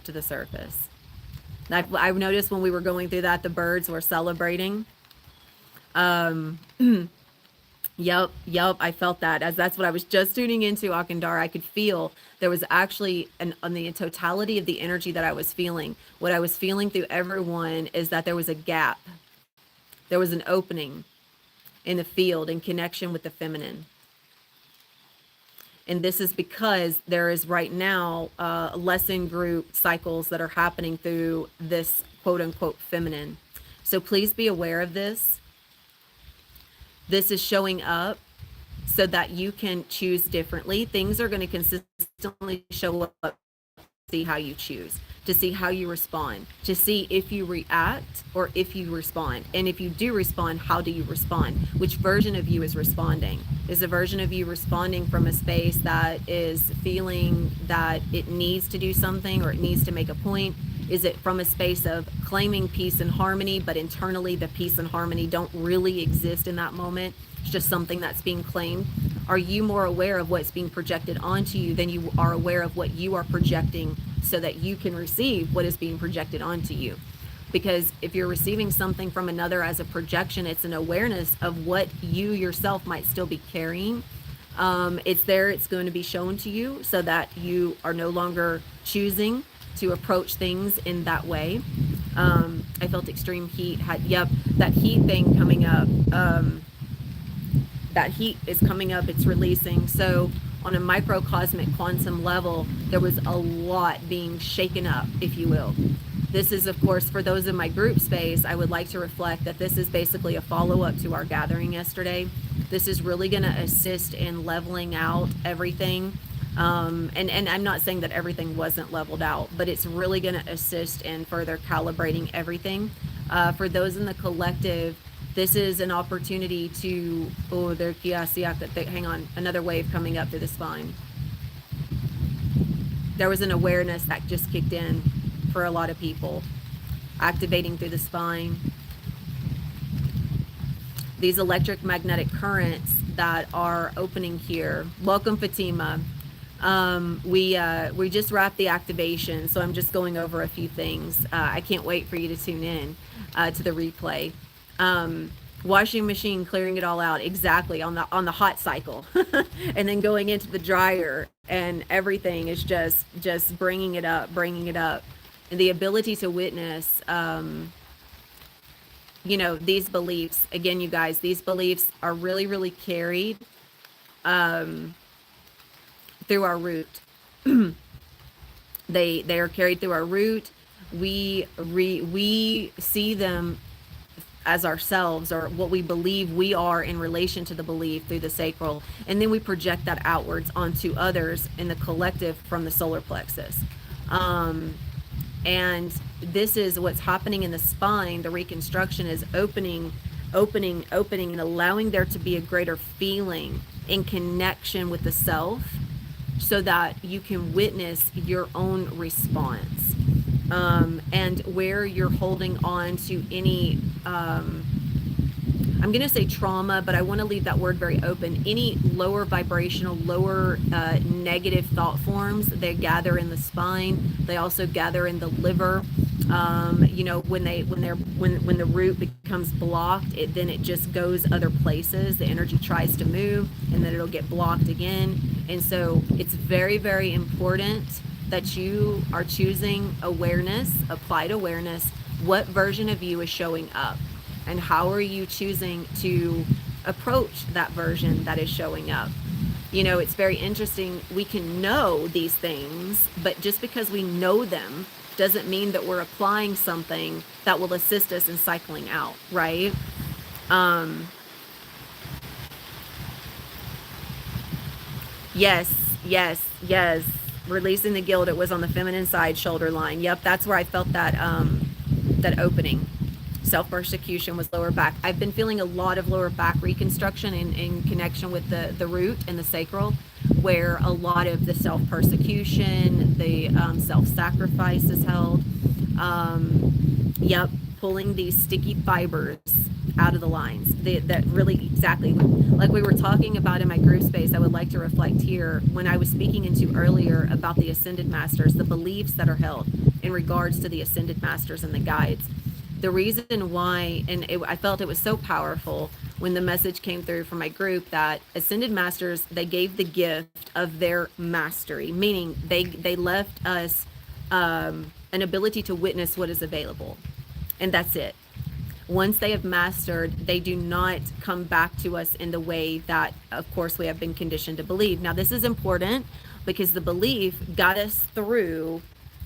to the surface. I've noticed when we were going through that, the birds were celebrating. Yep, I felt that. As that's what I was just tuning into, Akindara. I could feel there was actually on the totality of the energy that I was feeling. What I was feeling through everyone is that there was a gap. There was an opening. in the field in connection with the feminine. And this is because there is right now lesson group cycles that are happening through this quote unquote feminine. So please be aware of this. This is showing up so that you can choose differently. Things are going to consistently show up, see how you choose, to see how you respond, to see if you react or if you respond. And if you do respond, how do you respond? Which version of you is responding? Is a version of you responding from a space that is feeling that it needs to do something or it needs to make a point? Is it from a space of claiming peace and harmony, but internally the peace and harmony don't really exist in that moment? It's just something that's being claimed. Are you more aware of what's being projected onto you than you are aware of what you are projecting so that you can receive what is being projected onto you? Because if you're receiving something from another as a projection, it's an awareness of what you yourself might still be carrying. It's there, it's going to be shown to you so that you are no longer choosing to approach things in that way. I felt extreme heat. That heat thing coming up. That heat is coming up, it's releasing. So on a microcosmic quantum level, there was a lot being shaken up, if you will. This is, of course, for those in my group space, I would like to reflect that this is basically a follow-up to our gathering yesterday. This is really going to assist in leveling out everything. And I'm not saying that everything wasn't leveled out, but it's really going to assist in further calibrating everything. For those in the collective, this is an opportunity to, hang on, another wave coming up through the spine. There was an awareness that just kicked in for a lot of people, activating through the spine. These electric magnetic currents that are opening here. Welcome, Fatima. We just wrapped the activation, so I'm just going over a few things. I can't wait for you to tune in to the replay. Washing machine, clearing it all out, exactly, on the hot cycle. And then going into the dryer, and everything is just bringing it up. And the ability to witness, these beliefs, again, you guys, these beliefs are really, really carried through our root. They are carried through our root. We see them as ourselves, or what we believe we are in relation to the belief through the sacral, and then we project that outwards onto others in the collective from the solar plexus. And this is what's happening in the spine. The reconstruction is opening, and allowing there to be a greater feeling in connection with the self, so that you can witness your own response. And where you're holding on to any, I'm going to say trauma, but I want to leave that word very open. Any lower vibrational, lower negative thought forms, they gather in the spine. They also gather in the liver. When the root becomes blocked, then it just goes other places. The energy tries to move, and then it'll get blocked again. And so it's very, very important that you are choosing awareness, applied awareness. What version of you is showing up, and how are you choosing to approach that version that is showing up? It's very interesting. We can know these things, but just because we know them doesn't mean that we're applying something that will assist us in cycling out, right? Yes. Releasing the guilt. It was on the feminine side, shoulder line. Yep, that's where I felt that that opening. Self-persecution was lower back. I've been feeling a lot of lower back reconstruction in connection with the root and the sacral, where a lot of the self-persecution, the self-sacrifice is held. Yep, pulling these sticky fibers out of the lines. That really, exactly, like we were talking about in my group space, I would like to reflect here when I was speaking into earlier about the Ascended Masters, the beliefs that are held in regards to the Ascended Masters and the guides. The reason why, I felt it was so powerful when the message came through from my group that Ascended Masters, they gave the gift of their mastery, meaning they left us an ability to witness what is available. And that's it. Once they have mastered, they do not come back to us in the way that, of course, we have been conditioned to believe. Now, this is important because the belief got us through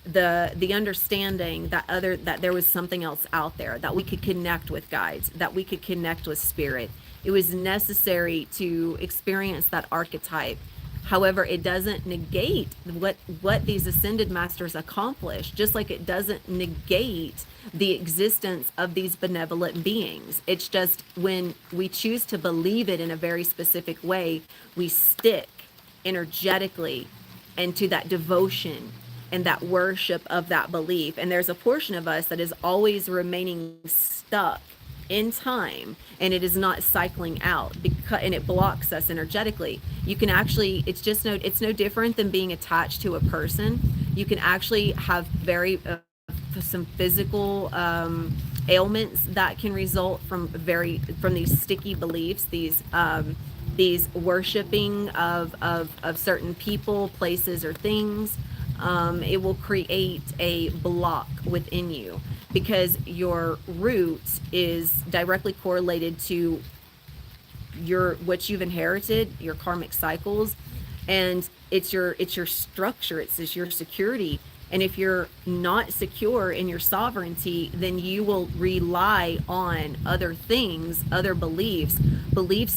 the understanding that there was something else out there, that we could connect with guides, that we could connect with spirit. It was necessary to experience that archetype. However, it doesn't negate what these ascended masters accomplished, just like it doesn't negate the existence of these benevolent beings. It's just when we choose to believe it in a very specific way, we stick energetically into that devotion and that worship of that belief. And there's a portion of us that is always remaining stuck in time, and it is not cycling out, because and it blocks us energetically. You can actually, it's no different than being attached to a person. You can actually have very some physical ailments that can result from these sticky beliefs, these worshiping of certain people, places, or things. It will create a block within you, because your root is directly correlated to what you've inherited, your karmic cycles, and it's your structure, it's your security. And if you're not secure in your sovereignty, then you will rely on other things, other beliefs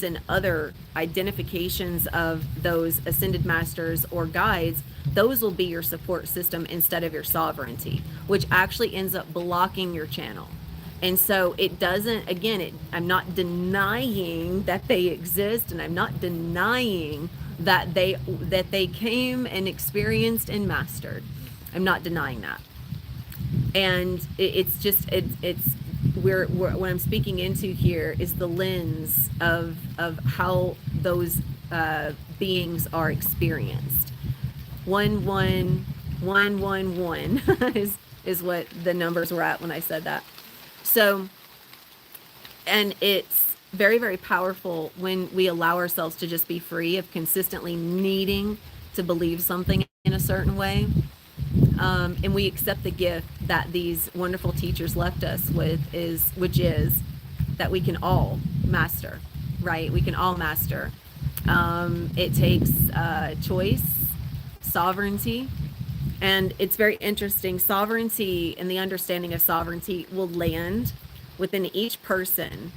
and other identifications of those ascended masters or guides. Those will be your support system instead of your sovereignty, which actually ends up blocking your channel. And so it doesn't, again, I'm not denying that they exist, and I'm not denying that they came and experienced and mastered. I'm not denying that. And it's what I'm speaking into here is the lens of how those beings are experienced. 11111 is what the numbers were at when I said that. So, and it's very, very powerful when we allow ourselves to just be free of consistently needing to believe something in a certain way. And we accept the gift that these wonderful teachers left us with, which is that we can all master, right? We can all master. It takes choice, sovereignty, and it's very interesting. Sovereignty and the understanding of sovereignty will land within each person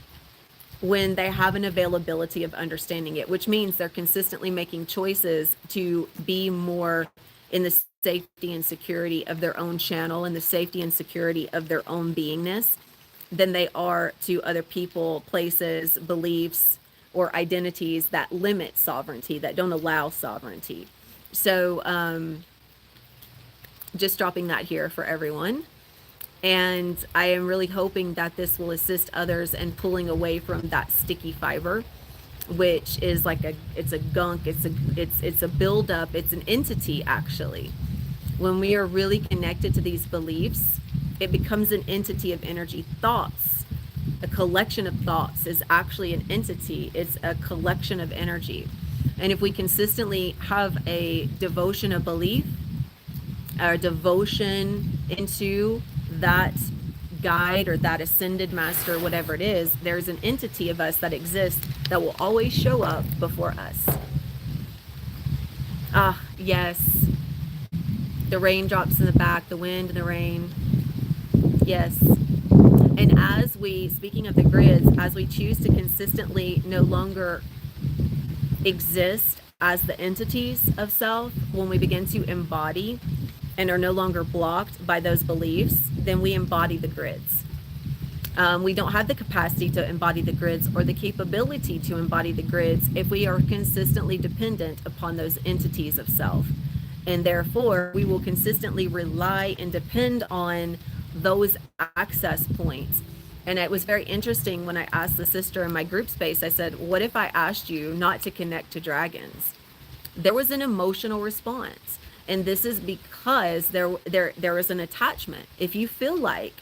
when they have an availability of understanding it, which means they're consistently making choices to be more in the safety and security of their own channel and the safety and security of their own beingness than they are to other people, places, beliefs, or identities that limit sovereignty, that don't allow sovereignty. So just dropping that here for everyone. And I am really hoping that this will assist others in pulling away from that sticky fiber, which is like it's a gunk, it's a buildup, it's an entity actually. When we are really connected to these beliefs, it becomes an entity of energy. Thoughts, a collection of thoughts, is actually an entity. It's a collection of energy. And if we consistently have a devotion of belief, or devotion into that guide or that ascended master, whatever it is, there's an entity of us that exists that will always show up before us. Ah, yes. The raindrops in the back, the wind and the rain. Yes. And speaking of the grids, as we choose to consistently no longer exist as the entities of self, when we begin to embody and are no longer blocked by those beliefs, then we embody the grids. We don't have the capacity to embody the grids or the capability to embody the grids if we are consistently dependent upon those entities of self. And therefore, we will consistently rely and depend on those access points. And it was very interesting when I asked the sister in my group space, I said, what if I asked you not to connect to dragons? There was an emotional response. And this is because there is an attachment. If you feel like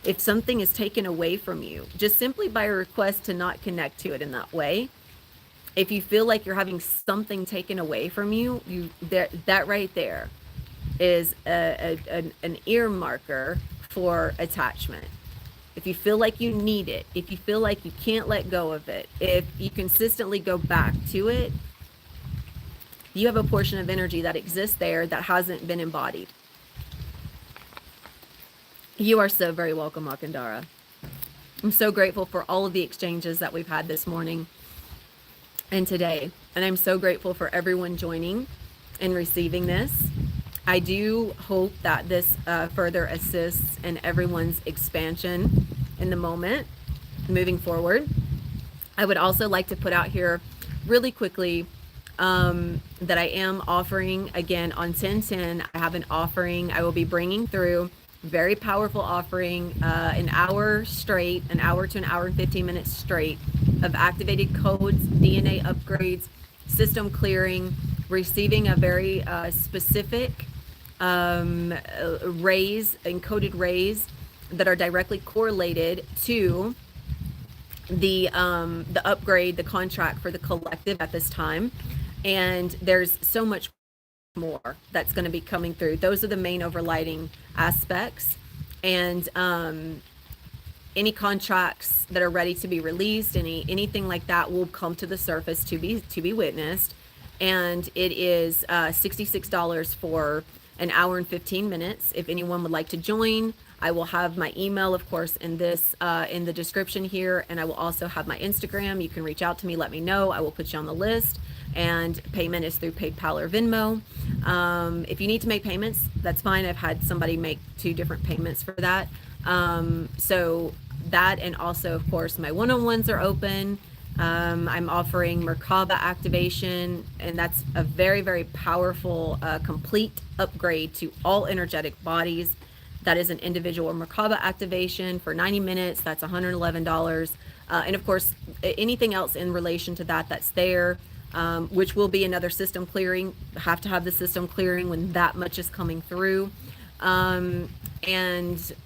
if something is taken away from you, just simply by a request to not connect to it in that way, if you feel like you're having something taken away from you, that right there is an ear marker for attachment. if you feel like you need it, if you feel like you can't let go of it, if you consistently go back to it, you have a portion of energy that exists there that hasn't been embodied. You are so very welcome, Akandara. I'm so grateful for all of the exchanges that we've had this morning and today. And I'm so grateful for everyone joining and receiving this. I do hope that this further assists in everyone's expansion in the moment moving forward. I would also like to put out here really quickly that I am offering again on 10/10. I have an offering. I will be bringing through very powerful offering, an hour straight, an hour to an hour and 15 minutes straight of activated codes, DNA upgrades, system clearing, receiving a very specific raise, encoded raise that are directly correlated to the upgrade, the contract for the collective at this time. And there's so much more that's going to be coming through. Those are the main overlighting aspects. And any contracts that are ready to be released, anything like that will come to the surface to be witnessed. And it is $66 for an hour and 15 minutes. If anyone would like to join, I will have my email, of course, in this in the description here, and I will also have my Instagram. You can reach out to me, let me know. I will put you on the list, and payment is through PayPal or Venmo. If you need to make payments, that's fine. I've had somebody make 2 different payments for that. So that, and also, of course, my one-on-ones are open. I'm offering Merkaba activation, and that's a very, very powerful, complete upgrade to all energetic bodies. That is an individual Merkaba activation for 90 minutes. That's $111. And of course, anything else in relation to that that's there, which will be another system clearing. Have to have the system clearing when that much is coming through. And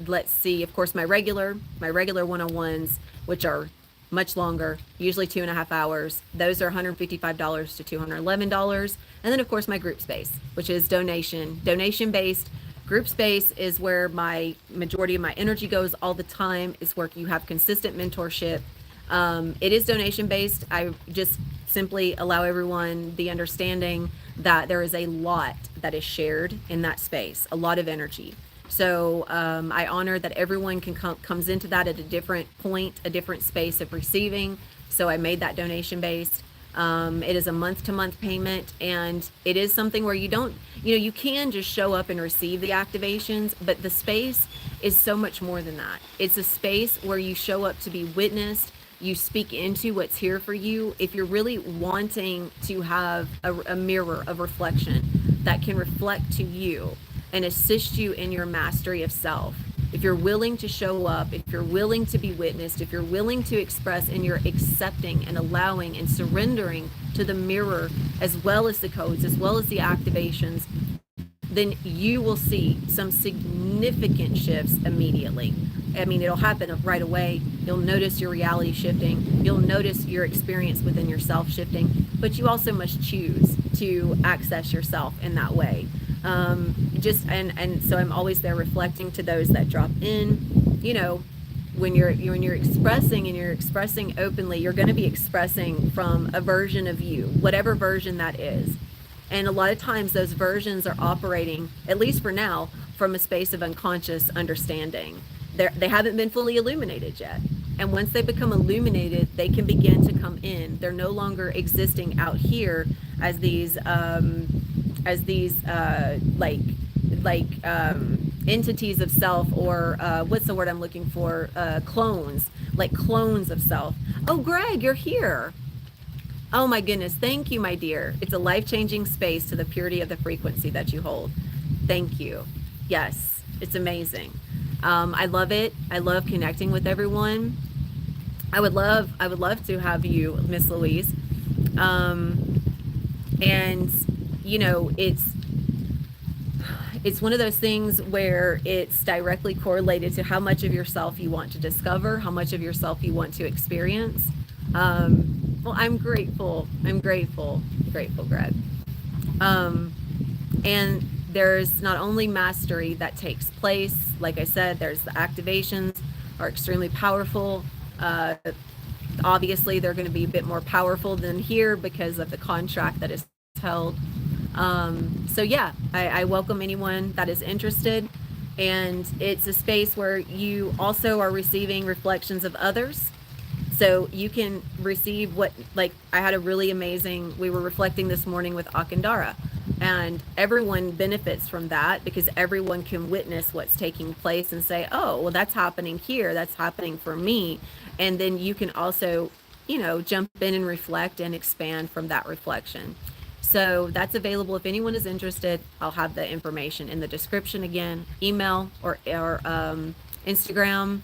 let's see, of course, my regular one-on-ones, which are much longer, usually 2.5 hours. Those are $155 to $211. And then of course my group space, which is donation based. Group space is where my majority of my energy goes all the time. It's where you have consistent mentorship. It is donation based. I just simply allow everyone the understanding that there is a lot that is shared in that space, a lot of energy. So I honor that everyone comes into that at a different point, a different space of receiving. So I made that donation based. It is a month-to-month payment, and it is something where you don't, you can just show up and receive the activations, but the space is so much more than that. It's a space where you show up to be witnessed. You speak into what's here for you. If you're really wanting to have a mirror of reflection that can reflect to you and assist you in your mastery of self, if you're willing to show up, if you're willing to be witnessed, if you're willing to express, and you're accepting and allowing and surrendering to the mirror, as well as the codes, as well as the activations, then you will see some significant shifts immediately. I mean, it'll happen right away. You'll notice your reality shifting. You'll notice your experience within yourself shifting, but you also must choose to access yourself in that way. And so I'm always there reflecting to those that drop in. When you're expressing, and you're expressing openly, you're going to be expressing from a version of you, whatever version that is. And a lot of times those versions are operating, at least for now, from a space of unconscious understanding. They haven't been fully illuminated yet. And once they become illuminated, they can begin to come in. They're no longer existing out here as these entities of self, or what's the word I'm looking for? Clones, like clones of self. Oh, Greg, you're here. Oh my goodness. Thank you, my dear. It's a life-changing space to the purity of the frequency that you hold. Thank you. Yes, it's amazing. I love it. I love connecting with everyone. I would love to have you, Miss Louise. And it's one of those things where it's directly correlated to how much of yourself you want to discover, how much of yourself you want to experience. Well, I'm grateful, Greg. And there's not only mastery that takes place, like I said, there's the activations, are extremely powerful. Obviously, they're going to be a bit more powerful than here because of the contract that is held. So yeah, I welcome anyone that is interested. And it's a space where you also are receiving reflections of others. So you can receive what, like, I had a really amazing, we were reflecting this morning with Akandara, and everyone benefits from that because everyone can witness what's taking place and say, oh, well, that's happening here, that's happening for me. And then you can also, jump in and reflect and expand from that reflection. So that's available if anyone is interested. I'll have the information in the description again, email or Instagram.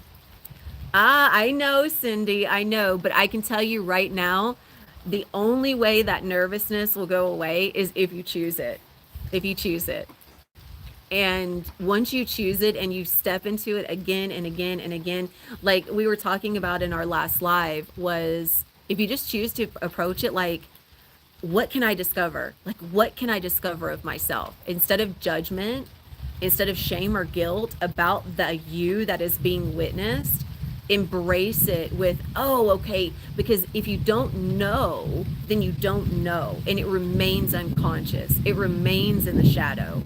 I know, Cindy, I know, but I can tell you right now, the only way that nervousness will go away is if you choose it. If you choose it. And once you choose it and you step into it again and again and again, like we were talking about in our last live, was if you just choose to approach it like, what can I discover? Like, what can I discover of myself? Instead of judgment, instead of shame or guilt about the you that is being witnessed, embrace it with, oh, okay, because if you don't know, then you don't know, and it remains unconscious. It remains in the shadow.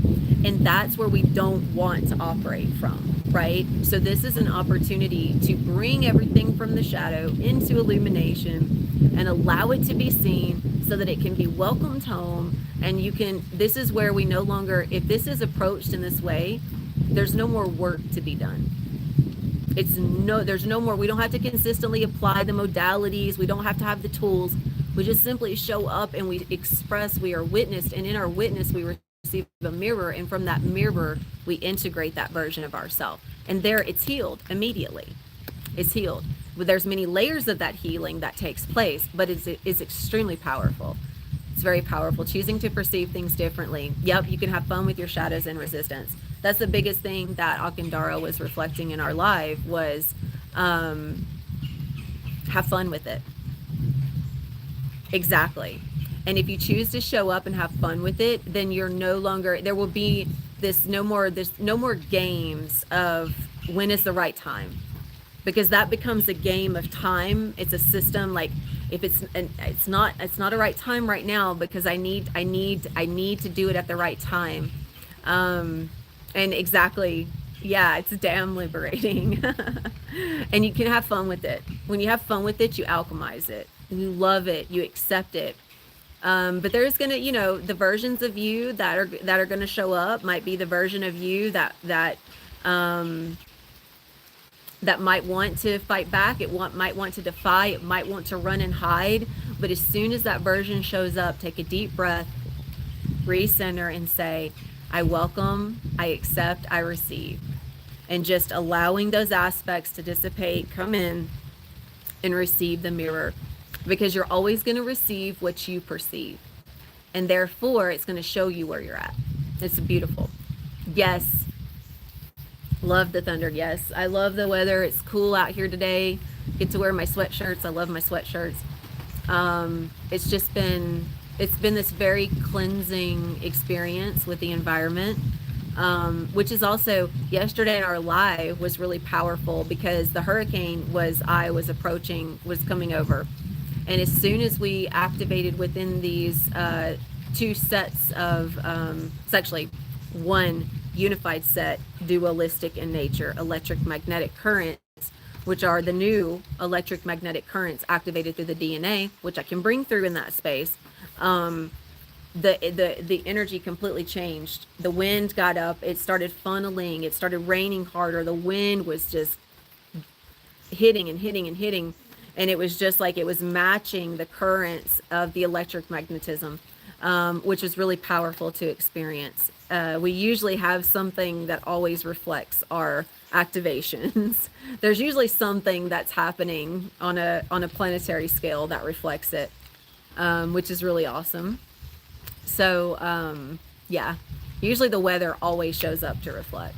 And that's where we don't want to operate from, right? So this is an opportunity to bring everything from the shadow into illumination and allow it to be seen so that it can be welcomed home. And you can, this is where we no longer, if this is approached in this way, there's no more work to be done. There's no more, we don't have to consistently apply the modalities. We don't have to have the tools. We just simply show up and we express, we are witnessed. And in our witness, we receive a mirror. And from that mirror, we integrate that version of ourselves. And there it's healed immediately. It's healed. But there's many layers of that healing that takes place, but it's extremely powerful. It's very powerful. Choosing to perceive things differently. Yep, you can have fun with your shadows and resistance. That's the biggest thing that Akandara was reflecting in our live was have fun with it. Exactly. And if you choose to show up and have fun with it, then you're no longer, there will be no more games of when is the right time. Because that becomes a game of time. It's a system, like if it's not a right time right now because I need to do it at the right time. And exactly, yeah, it's damn liberating. And you can have fun with it. When you have fun with it, you alchemize it. You love it. You accept it. But there's gonna, the versions of you that are gonna show up might be the version of you that might want to fight back. Might want to defy. It might want to run and hide. But as soon as that version shows up, take a deep breath, recenter, and say, I welcome, I accept, I receive. And just allowing those aspects to dissipate, come in and receive the mirror. Because you're always going to receive what you perceive. And therefore, it's going to show you where you're at. It's beautiful. Yes. Love the thunder. Yes. I love the weather. It's cool out here today. Get to wear my sweatshirts. I love my sweatshirts. It's been this very cleansing experience with the environment, which is also, yesterday in our live was really powerful because the hurricane was coming over. And as soon as we activated within these two sets of, it's actually one unified set, dualistic in nature, electric magnetic currents, which are the new electric magnetic currents activated through the DNA, which I can bring through in that space. The energy completely changed. The wind got up, it started funneling, it started raining harder. The wind was just hitting and hitting and hitting. And it was just like it was matching the currents of the electric magnetism, which was really powerful to experience. We usually have something that always reflects our activations. There's usually something that's happening on a planetary scale that reflects it, which is really awesome. So yeah, usually the weather always shows up to reflect.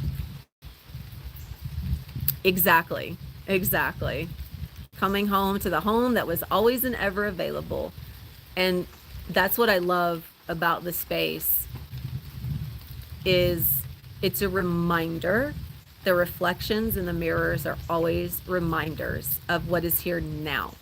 Exactly. Coming home to the home that was always and ever available. And that's what I love about the space is it's a reminder The reflections in the mirrors are always reminders of what is here now.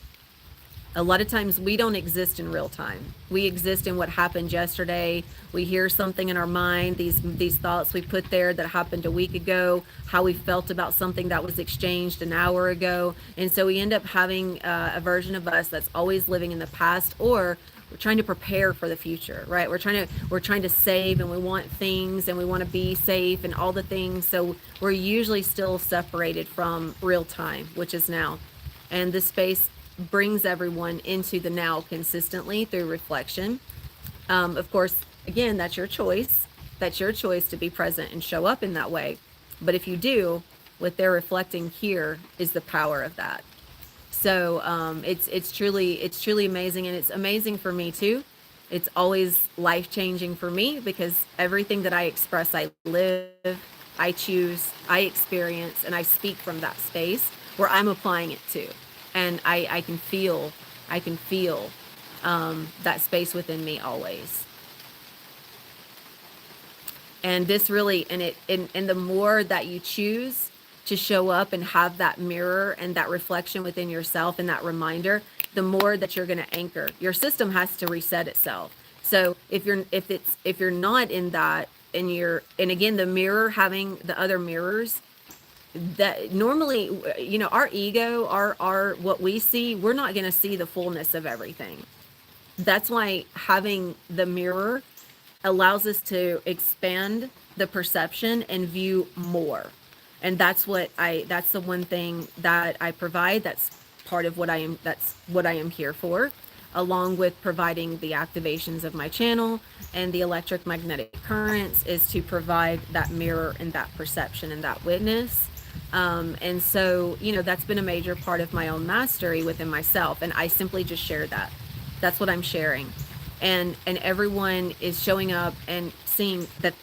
A lot of times we don't exist in real time. We exist in what happened yesterday. We hear something in our mind, these thoughts we put there that happened a week ago, how we felt about something that was exchanged an hour ago. And so we end up having a version of us that's always living in the past, or we're trying to prepare for the future, right? We're trying to save, and we want things, and we want to be safe and all the things. So we're usually still separated from real time, which is now. And this space brings everyone into the now consistently through reflection. Of course, again, that's your choice. That's your choice to be present and show up in that way. But if you do, what they're reflecting here is the power of that. So it's truly amazing, and it's amazing for me too. It's always life-changing for me, because everything that I express, I live, I choose, I experience, and I speak from that space where I'm applying it to. And I can feel that space within me always. And this really, and the more that you choose to show up and have that mirror and that reflection within yourself and that reminder, the more that you're going to anchor. Your system has to reset itself. So if you're not in that, and again, the mirror, having the other mirrors, that normally, our ego, our what we see, we're not going to see the fullness of everything. That's why having the mirror allows us to expand the perception and view more. And that's the one thing that I provide. That's part of that's what I am here for, along with providing the activations of my channel and the electromagnetic currents, is to provide that mirror and that perception and that witness. And so, that's been a major part of my own mastery within myself. And I simply just share that. That's what I'm sharing. And everyone is showing up and seeing that,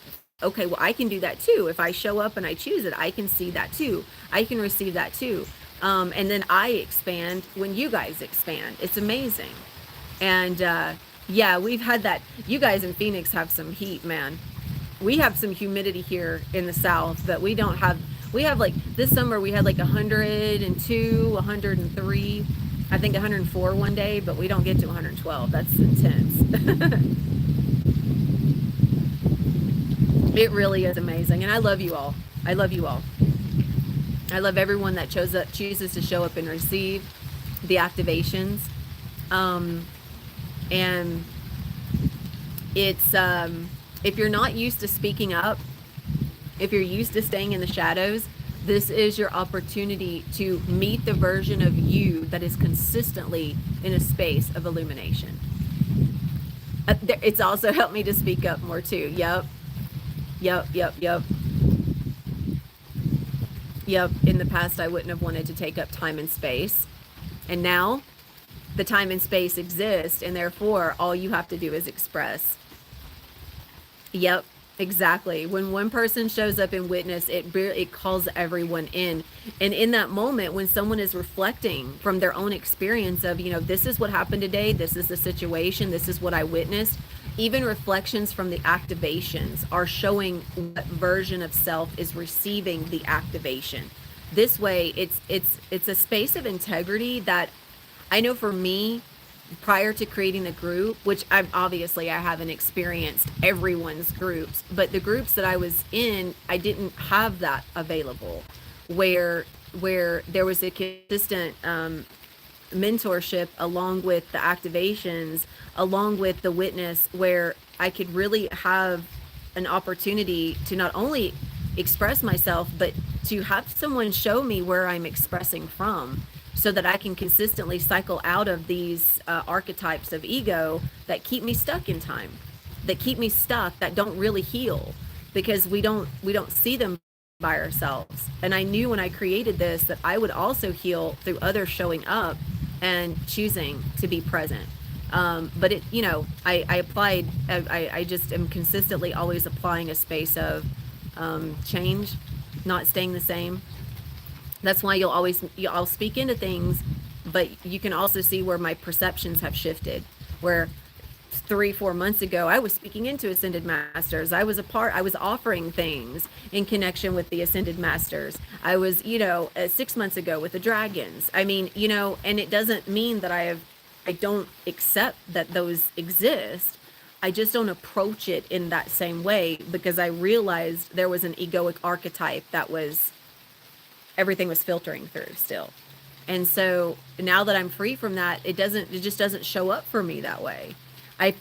okay, well, I can do that too. If I show up and I choose it, I can see that too. I can receive that too. And then I expand when you guys expand. It's amazing. And, yeah, we've had that. You guys in Phoenix have some heat, man. We have some humidity here in the South, but we don't have. We have, like, this summer we had like 102, 103, I think 104 one day, but we don't get to 112. That's intense. It really is amazing. And I love you all. I love you all. I love everyone that chooses to show up and receive the activations. And it's, if you're not used to speaking up, if you're used to staying in the shadows, this is your opportunity to meet the version of you that is consistently in a space of illumination. It's also helped me to speak up more too. Yep. In the past, I wouldn't have wanted to take up time and space. And now the time and space exist, and therefore all you have to do is express. Yep. Exactly. When one person shows up and witness, it calls everyone in. And in that moment, when someone is reflecting from their own experience of, this is what happened today, this is the situation, this is what I witnessed, even reflections from the activations are showing what version of self is receiving the activation. This way, it's a space of integrity that I know for me, prior to creating the group, which I haven't experienced everyone's groups, but the groups that I was in, I didn't have that available, where there was a consistent mentorship along with the activations, along with the witness, where I could really have an opportunity to not only express myself, but to have someone show me where I'm expressing from, so that I can consistently cycle out of these archetypes of ego that keep me stuck in time, that keep me stuck, that don't really heal, because we don't see them by ourselves. And I knew when I created this that I would also heal through others showing up and choosing to be present. But I just am consistently always applying a space of change, not staying the same. That's why I'll speak into things, but you can also see where my perceptions have shifted, where 3-4 months ago, I was speaking into ascended masters. I was offering things in connection with the ascended masters. I was, 6 months ago with the dragons. I mean, and it doesn't mean that I don't accept that those exist. I just don't approach it in that same way, because I realized there was an egoic archetype that was, everything was filtering through still. And so now that I'm free from that, it just doesn't show up for me that way. I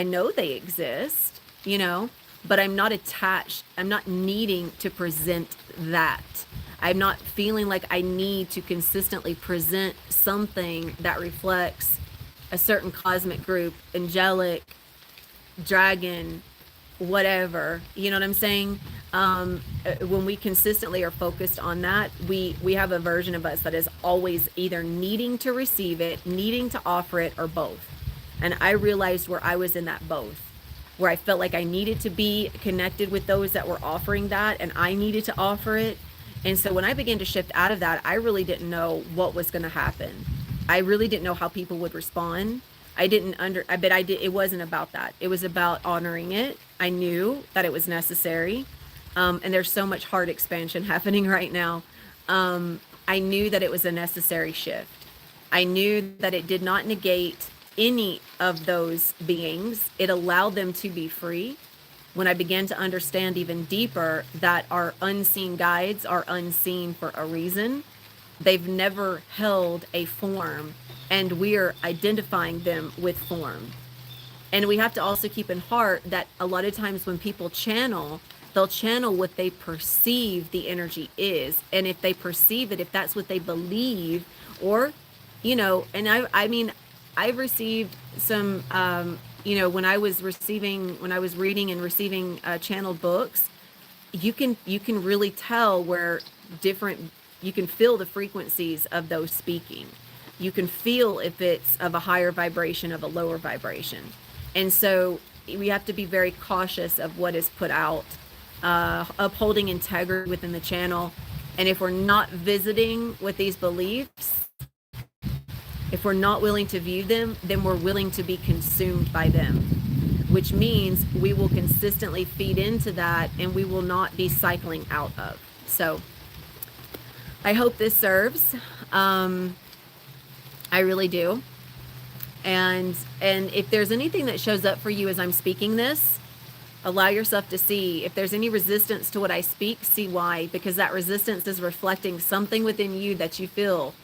know they exist, but I'm not attached. I'm not needing to present that. I'm not feeling like I need to consistently present something that reflects a certain cosmic group, angelic, dragon, whatever. You know what I'm saying? When we consistently are focused on that, we have a version of us that is always either needing to receive it, needing to offer it, or both. And I realized where I was in that both, where I felt like I needed to be connected with those that were offering that, and I needed to offer it. And so when I began to shift out of that, I really didn't know what was going to happen. I really didn't know how people would respond. It wasn't about that. It was about honoring it. I knew that it was necessary. And there's so much heart expansion happening right now. I knew that it was a necessary shift. I knew that it did not negate any of those beings. It allowed them to be free. When I began to understand even deeper that our unseen guides are unseen for a reason, they've never held a form, and we're identifying them with form. And we have to also keep in heart that a lot of times when people channel, they'll channel what they perceive the energy is. And if they perceive it, if that's what they believe, or, and I mean, I've received some, when I was reading and receiving channeled books, you can really tell where you can feel the frequencies of those speaking. You can feel if it's of a higher vibration, of a lower vibration. And so we have to be very cautious of what is put out, upholding integrity within the channel. And if we're not visiting with these beliefs, if we're not willing to view them, then we're willing to be consumed by them, which means we will consistently feed into that, and we will not be cycling out of. So I hope this serves. I really do. And if there's anything that shows up for you as I'm speaking this, allow yourself to see. If there's any resistance to what I speak, see why, because that resistance is reflecting something within you that you feel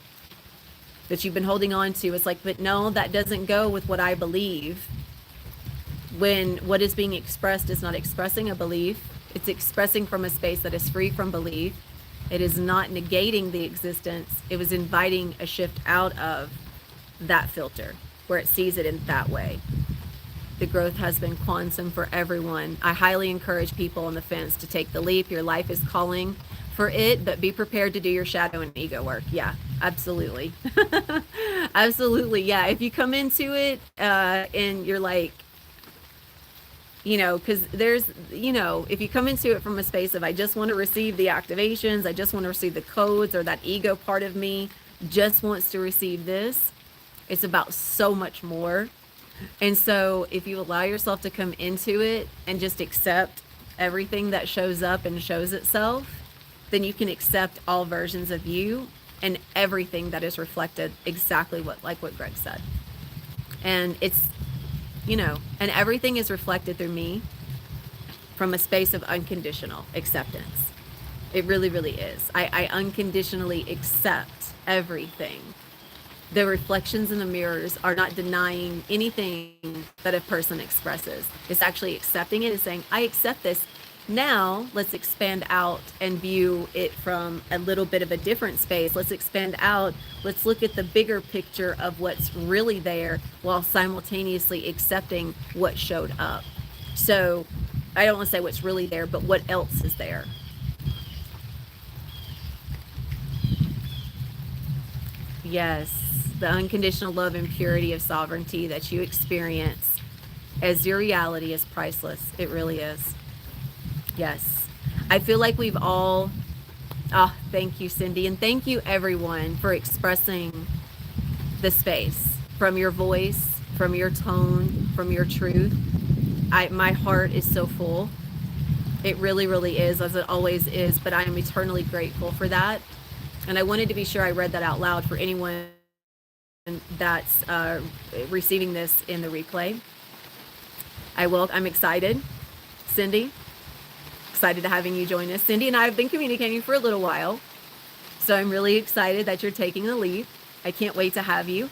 that you've been holding on to. It's like, but no, that doesn't go with what I believe. When what is being expressed is not expressing a belief, it's expressing from a space that is free from belief. It is not negating the existence. It was inviting a shift out of that filter where it sees it in that way. The growth has been quantum for everyone. I highly encourage people on the fence to take the leap. Your life is calling for it, but be prepared to do your shadow and ego work. Yeah, absolutely. Absolutely. Yeah. If you come into it and you're like, because there's, if you come into it from a space of, I just want to receive the activations, I just want to receive the codes, or that ego part of me just wants to receive this, it's about so much more. And so if you allow yourself to come into it and just accept everything that shows up and shows itself, then you can accept all versions of you and everything that is reflected exactly like what Greg said. And it's, and everything is reflected through me from a space of unconditional acceptance. It really, really is. I unconditionally accept everything. The reflections in the mirrors are not denying anything that a person expresses. It's actually accepting it and saying, I accept this. Now let's expand out and view it from a little bit of a different space. Let's expand out. Let's look at the bigger picture of what's really there while simultaneously accepting what showed up. So I don't want to say what's really there, but what else is there? Yes, the unconditional love and purity of sovereignty that you experience as your reality is priceless. It really is. Yes. I feel like we've all, thank you, Cindy. And thank you, everyone, for expressing the space from your voice, from your tone, from your truth. My heart is so full. It really, really is, as it always is, but I am eternally grateful for that. And I wanted to be sure I read that out loud for anyone that's receiving this in the replay. I'm excited. Cindy, excited to having you join us. Cindy and I have been communicating for a little while, so I'm really excited that you're taking the leap. I can't wait to have you.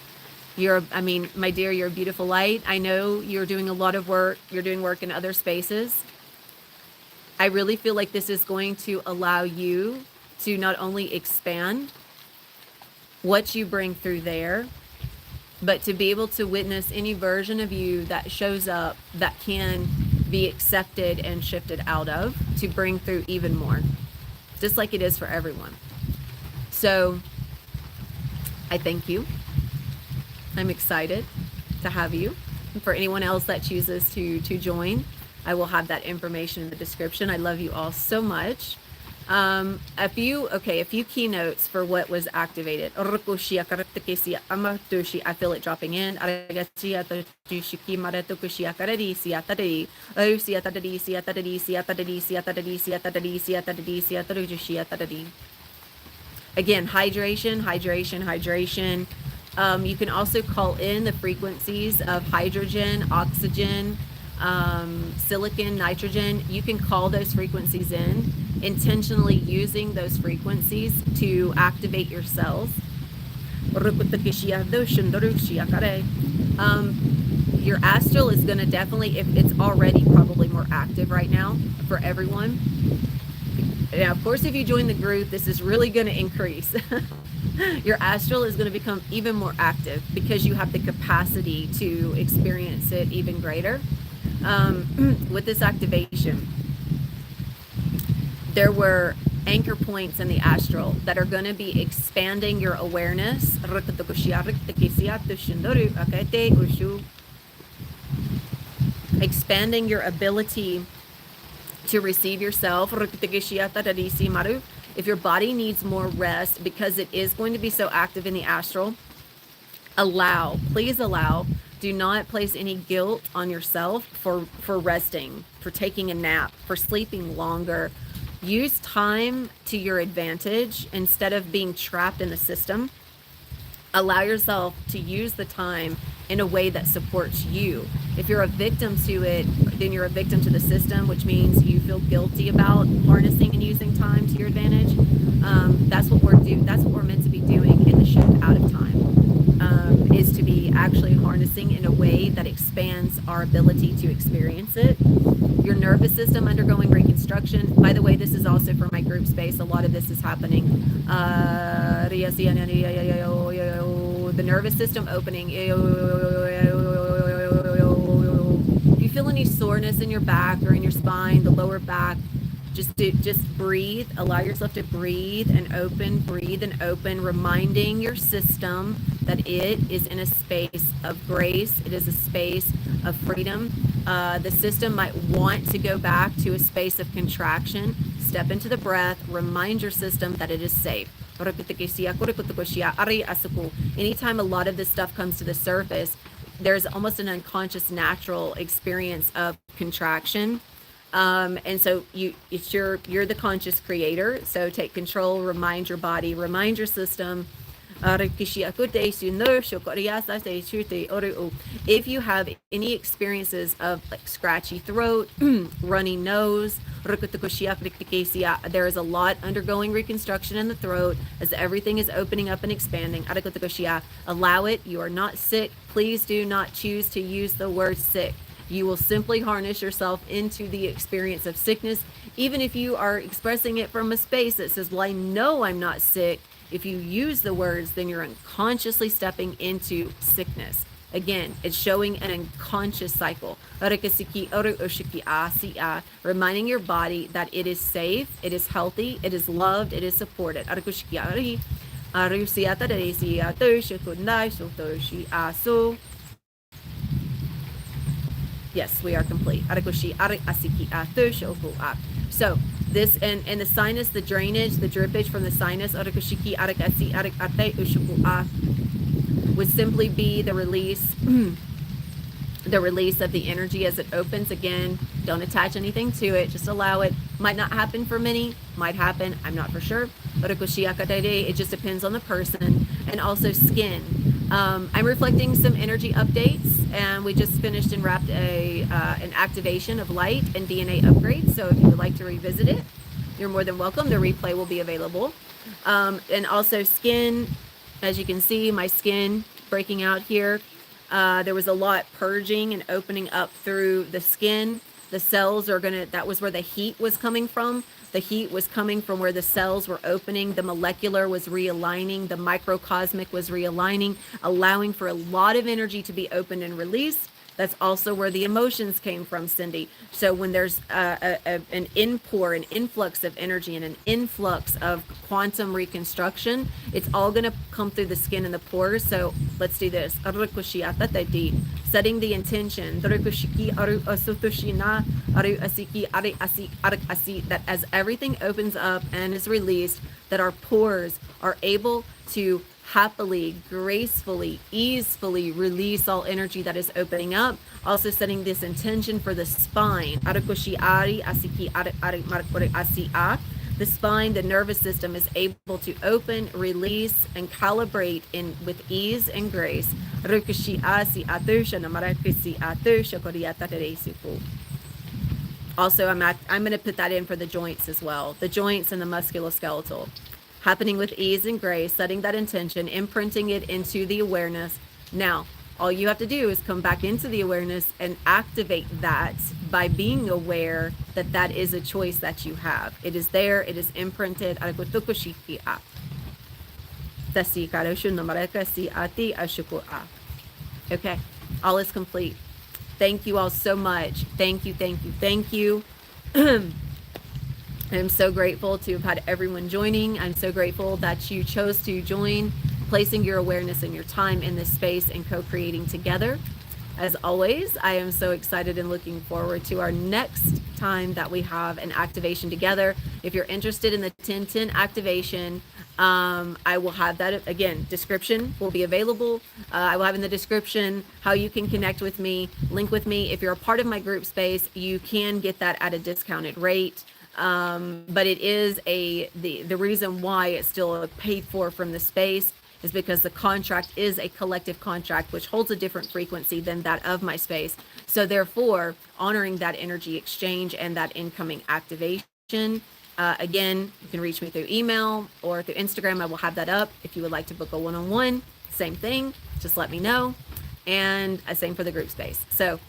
My dear, you're a beautiful light. I know you're doing a lot of work. You're doing work in other spaces. I really feel like this is going to allow you to not only expand what you bring through there, but to be able to witness any version of you that shows up that can be accepted and shifted out of, to bring through even more, just like it is for everyone. So I thank you. I'm excited to have you. And for anyone else that chooses to join, I will have that information in the description. I love you all so much. A few keynotes for what was activated. I feel it dropping in. Again, hydration. You can also call in the frequencies of hydrogen, oxygen, silicon, nitrogen. You can call those frequencies in, intentionally using those frequencies to activate your cells. Your astral is going to definitely, if it's already probably more active right now for everyone. Now, of course, if you join the group, this is really going to increase. Your astral is going to become even more active because you have the capacity to experience it even greater. With this activation, there were anchor points in the astral that are going to be expanding your awareness, expanding your ability to receive yourself. If your body needs more rest, because it is going to be so active in the astral, please allow. Do not place any guilt on yourself for resting, for taking a nap, for sleeping longer. Use time to your advantage instead of being trapped in the system. Allow yourself to use the time in a way that supports you. If you're a victim to it, then you're a victim to the system, which means you feel guilty about harnessing and using time to your advantage. That's what we're meant to be doing in the shift out of time, is to be actually harnessing in a way that expands our ability to experience it. Your nervous system undergoing reconstruction. By the way, this is also for my group space. A lot of this is happening. The nervous system opening. If you feel any soreness in your back or in your spine, the lower back, just breathe. Allow yourself to breathe and open, reminding your system that it is in a space of grace. It is a space of freedom. The system might want to go back to a space of contraction. Step into the breath. Remind your system that it is safe. Anytime a lot of this stuff comes to the surface, there's almost an unconscious natural experience of contraction. And so you're the conscious creator. So take control, remind your body, remind your system. If you have any experiences of like scratchy throat, runny nose, there is a lot undergoing reconstruction in the throat as everything is opening up and expanding. Allow it. You are not sick. Please do not choose to use the word sick. You will simply harness yourself into the experience of sickness, even if you are expressing it from a space that says, well, I know I'm not sick. If you use the words, then you're unconsciously stepping into sickness. Again, it's showing an unconscious cycle. Reminding your body that it is safe, it is healthy, it is loved, it is supported. Yes, we are complete. So this and the sinus, the drainage, the drippage from the sinus would simply be the release the release of the energy as it opens. Again, don't attach anything to it, just allow it. Might not happen for many, might happen, I'm not for sure. It just depends on the person. And also skin. I'm reflecting some energy updates, and we just finished and wrapped an activation of light and DNA upgrade. So if you would like to revisit it, you're more than welcome. The replay will be available. And also skin, as you can see, my skin breaking out here. There was a lot purging and opening up through the skin. The cells are that was where the heat was coming from. The heat was coming from where the cells were opening. The molecular was realigning. The microcosmic was realigning, allowing for a lot of energy to be opened and released. That's also where the emotions came from, Cindy. So when there's an an influx of energy and an influx of quantum reconstruction, it's all going to come through the skin and the pores. So let's do this. Setting the intention that as everything opens up and is released, that our pores are able to happily, gracefully, easefully release all energy that is opening up. Also setting this intention for the spine. The spine, the nervous system is able to open, release, and calibrate with ease and grace. Also, I'm going to put that in for the joints as well. The joints and the musculoskeletal. Happening with ease and grace, setting that intention, imprinting it into the awareness. Now, all you have to do is come back into the awareness and activate that by being aware that that is a choice that you have. It is there. It is imprinted. Okay, all is complete. Thank you all so much. Thank you, thank you, thank you. I'm so grateful to have had everyone joining. I'm so grateful that you chose to join, placing your awareness and your time in this space and co-creating together. As always, I am so excited and looking forward to our next time that we have an activation together. If you're interested in the 1010 activation, I will have that, again, description will be available. I will have in the description how you can connect with me, link with me. If you're a part of my group space, you can get that at a discounted rate. But it is the reason why it's still paid for from the space is because the contract is a collective contract, which holds a different frequency than that of my space. So therefore, honoring that energy exchange and that incoming activation. Again, you can reach me through email or through Instagram. I will have that up. If you would like to book a one-on-one, same thing, just let me know. And same for the group space. So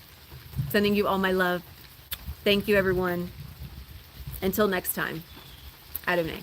sending you all my love. Thank you, everyone. Until next time, Adonai.